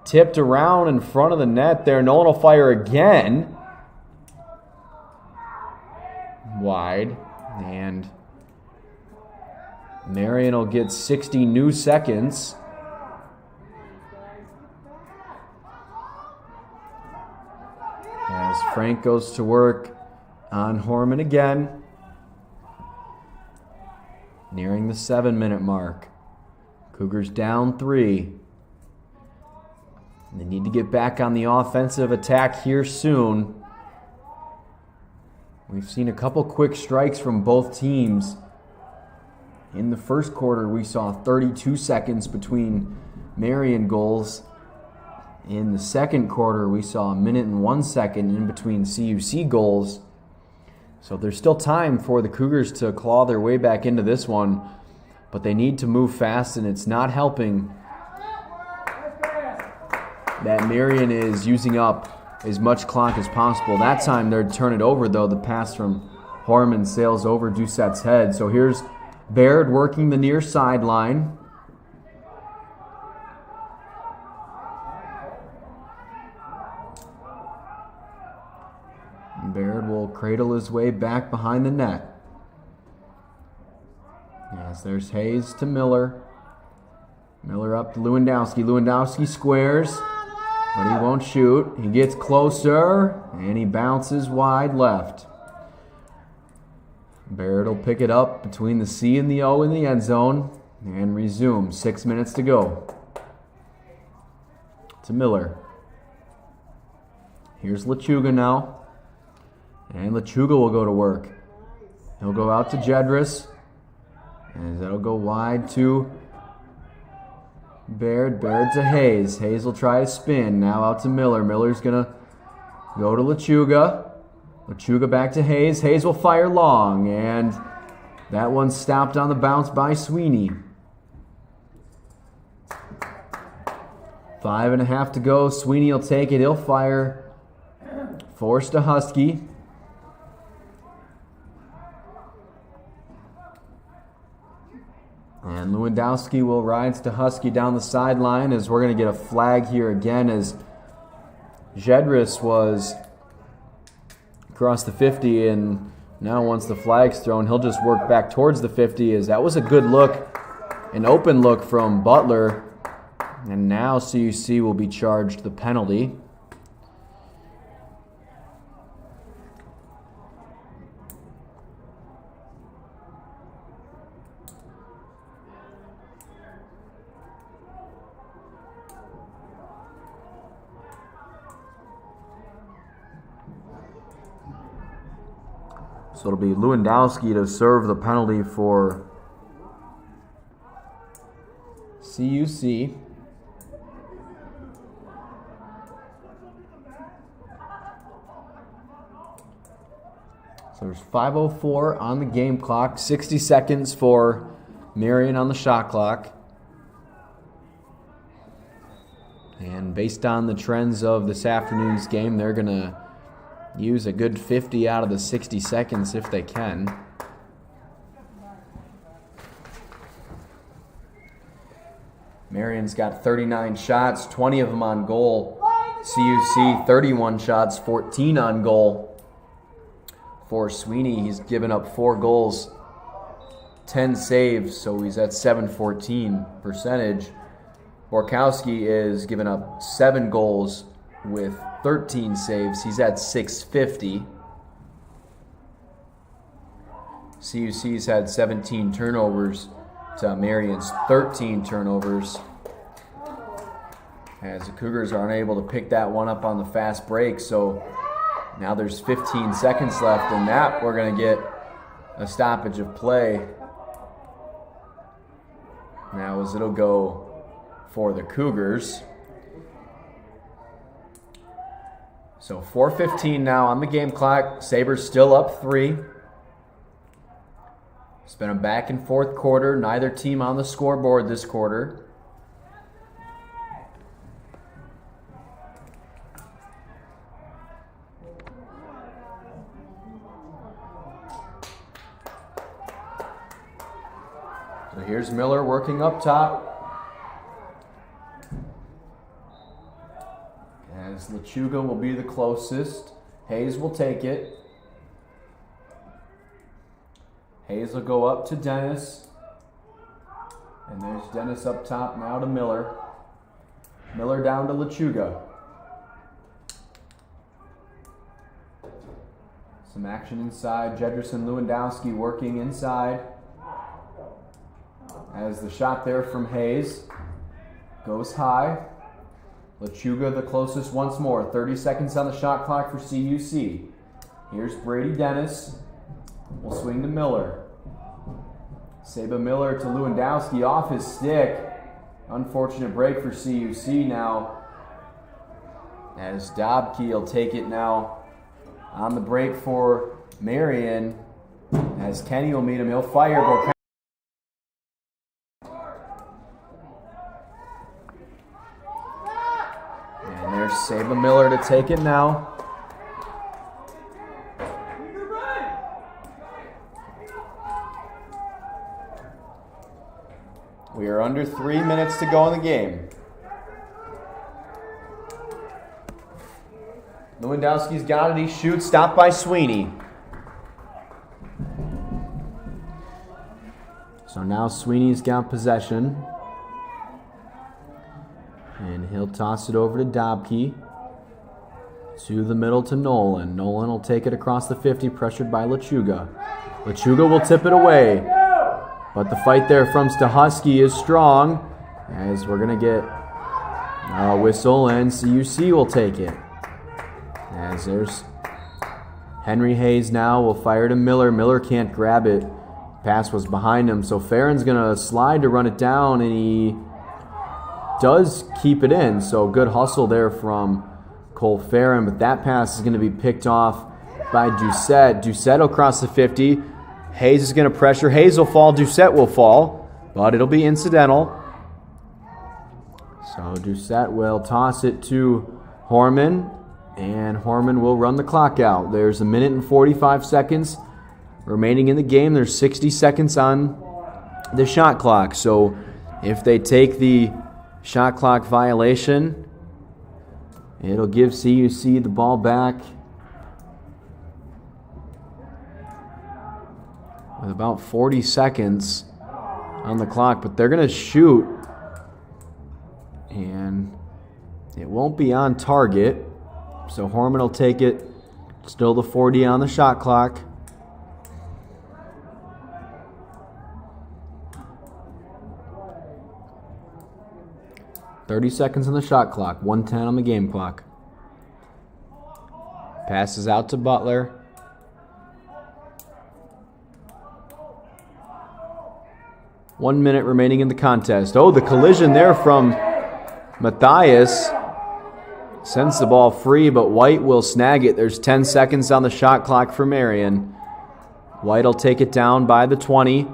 tipped around in front of the net there. Nolan will fire again. Wide. And Marian will get 60 new seconds. As Frank goes to work on Horman again. Nearing the 7-minute mark. Cougars down 3. They need to get back on the offensive attack here soon. We've seen a couple quick strikes from both teams. In the first quarter, we saw 32 seconds between Marian goals. In the second quarter, we saw 1 minute and 1 second in between CUC goals. So there's still time for the Cougars to claw their way back into this one, but they need to move fast, and it's not helping that Marian is using up as much clock as possible. That time they'd turn it over, though. The pass from Horman sails over Doucette's head. So here's Baird working the near sideline. Baird will cradle his way back behind the net. Yes, there's Hayes to Miller. Miller up to Lewandowski. Lewandowski squares, but he won't shoot. He gets closer, and he bounces wide left. Baird will pick it up between the C and the O in the end zone and resume. 6 minutes to go. to Miller. Here's Lechuga now. And Lechuga will go to work. He'll go out to Jedris. And that'll go wide to Baird. Baird to Hayes. Hayes will try to spin. Now out to Miller. Miller's going to go to Lechuga. Lechuga back to Hayes. Hayes will fire long. And that one stopped on the bounce by Sweeney. 5.5 to go. Sweeney will take it. He'll fire. Forced to Husky. And Lewandowski will ride to Husky down the sideline as we're going to get a flag here again as Jedris was across the 50, and now once the flag's thrown, he'll just work back towards the 50 as that was a good look, an open look from Butler. And now CUC will be charged the penalty. So it'll be Lewandowski to serve the penalty for CUC. So there's 5:04 on the game clock, 60 seconds for Marian on the shot clock. And based on the trends of this afternoon's game, they're going to use a good 50 out of the 60 seconds if they can. Marian's got 39 shots, 20 of them on goal. CUC 31 shots, 14 on goal. For Sweeney, he's given up 4 goals, 10 saves, so he's at .714 percentage. Borkowski is giving up 7 goals with 13 saves. He's at .650. CUC's had 17 turnovers to Marian's 13 turnovers, as the Cougars are unable to pick that one up on the fast break. So now there's 15 seconds left, and that we're going to get a stoppage of play. Now as it'll go for the Cougars. So 4:15 now on the game clock. Sabres still up 3. It's been a back and forth quarter. Neither team on the scoreboard this quarter. So here's Miller working up top. As Lechuga will be the closest. Hayes will take it. Hayes will go up to Dennis. And there's Dennis up top now to Miller. Miller down to Lechuga. Some action inside. Jedris and Lewandowski working inside. As the shot there from Hayes goes high. Lechuga the closest once more. 30 seconds on the shot clock for CUC. Here's Brady Dennis. Will swing to Miller. Saba Miller to Lewandowski off his stick. Unfortunate break for CUC now. As Dobke will take it now on the break for Marian. As Kenny will meet him, he'll fire. And there's Saba Miller to take it now. We are under 3 minutes to go in the game. Lewandowski's got it. He shoots. Stopped by Sweeney. So now Sweeney's got possession. And he'll toss it over to Dobke. To the middle to Nolan. Nolan will take it across the 50, pressured by Lechuga. Lechuga will tip it away. But the fight there from Stahusky is strong, as we're going to get Whistle, and CUC will take it. As there's Henry Hayes now will fire to Miller. Miller can't grab it. Pass was behind him, so Farron's going to slide to run it down, and he does keep it in. So good hustle there from Cole Farron, but that pass is going to be picked off by Doucette. Doucette will cross the 50. Hayes is going to pressure. Hayes will fall. Doucette will fall, but it'll be incidental. So Doucette will toss it to Horman, and Horman will run the clock out. There's 1 minute and 45 seconds remaining in the game. There's 60 seconds on the shot clock. So if they take the shot clock violation, it'll give CUC the ball back with about 40 seconds on the clock. But they're going to shoot, and it won't be on target. So Horman will take it. Still the 40 on the shot clock. .30 seconds on the shot clock, 1:10 on the game clock. Passes out to Butler. One minute remaining in the contest. Oh, the collision there from Matthias. Sends the ball free, but White will snag it. There's 10 seconds on the shot clock for Marian. White will take it down by the 20.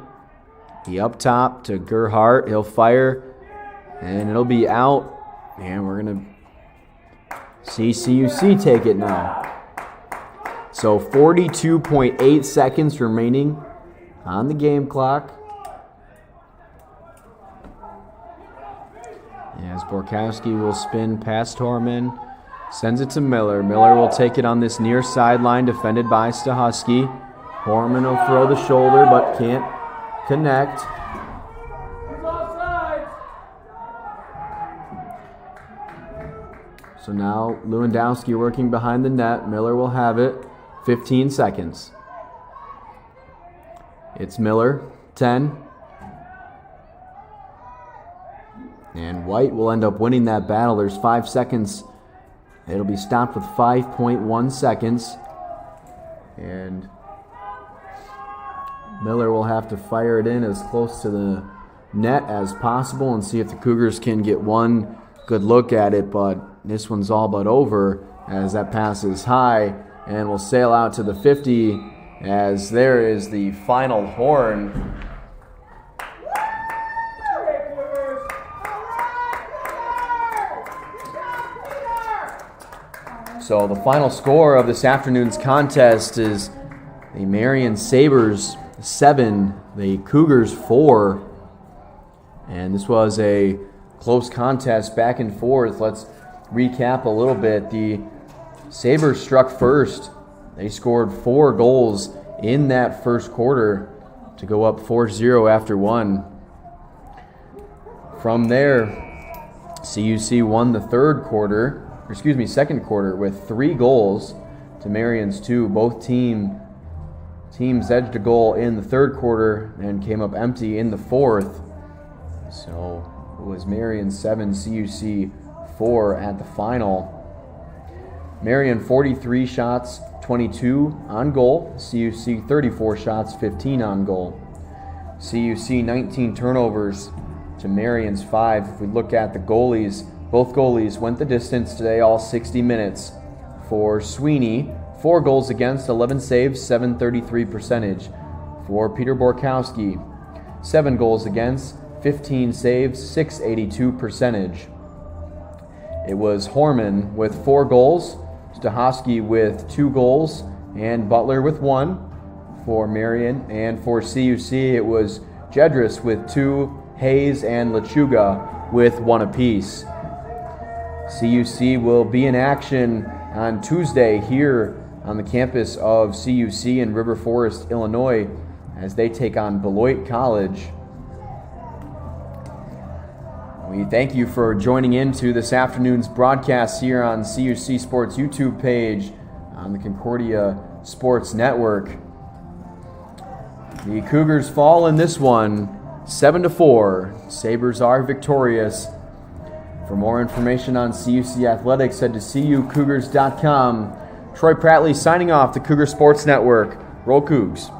He up top to Gerhardt. He'll fire. And it'll be out, and we're going to see CUC take it now. So 42.8 seconds remaining on the game clock. As Borkowski will spin past Horman, sends it to Miller. Miller will take it on this near sideline, defended by Stahusky. Horman will throw the shoulder, but can't connect. So now Lewandowski working behind the net. Miller will have it. 15 seconds. It's Miller. 10. And White will end up winning that battle. There's 5 seconds. It'll be stopped with 5.1 seconds. And Miller will have to fire it in as close to the net as possible and see if the Cougars can get one good look at it, but this one's all but over as that pass is high and will sail out to the 50 as there is the final horn. So the final score of this afternoon's contest is the Marian Sabres 7, the Cougars 4. And this was a close contest back and forth. Let's recap a little bit. The Sabres struck first. They scored 4 goals in that first quarter to go up 4-0 after one. From there, CUC won the second quarter with 3 goals to Marian's 2. Both teams edged a goal in the third quarter and came up empty in the fourth. So it was Marian 7, CUC 4 at the final. Marian 43 shots, 22 on goal. CUC 34 shots, 15 on goal. CUC 19 turnovers to Marian's 5. If we look at the goalies, both goalies went the distance today, all 60 minutes. For Sweeney, 4 goals against, 11 saves, .733 percentage. For Peter Borkowski, 7 goals against, 15 saves, .682 percentage. It was Horman with 4 goals, Stahosky with 2 goals, and Butler with 1 for Marian. And for CUC, it was Jedris with 2, Hayes and Lechuga with 1 apiece. CUC will be in action on Tuesday here on the campus of CUC in River Forest, Illinois, as they take on Beloit College. We thank you for joining into this afternoon's broadcast here on CUC Sports YouTube page on the Concordia Sports Network. The Cougars fall in this one 7-4. Sabres are victorious. For more information on CUC athletics, head to cucougars.com. Troy Prattley signing off the Cougar Sports Network. Roll Cougs.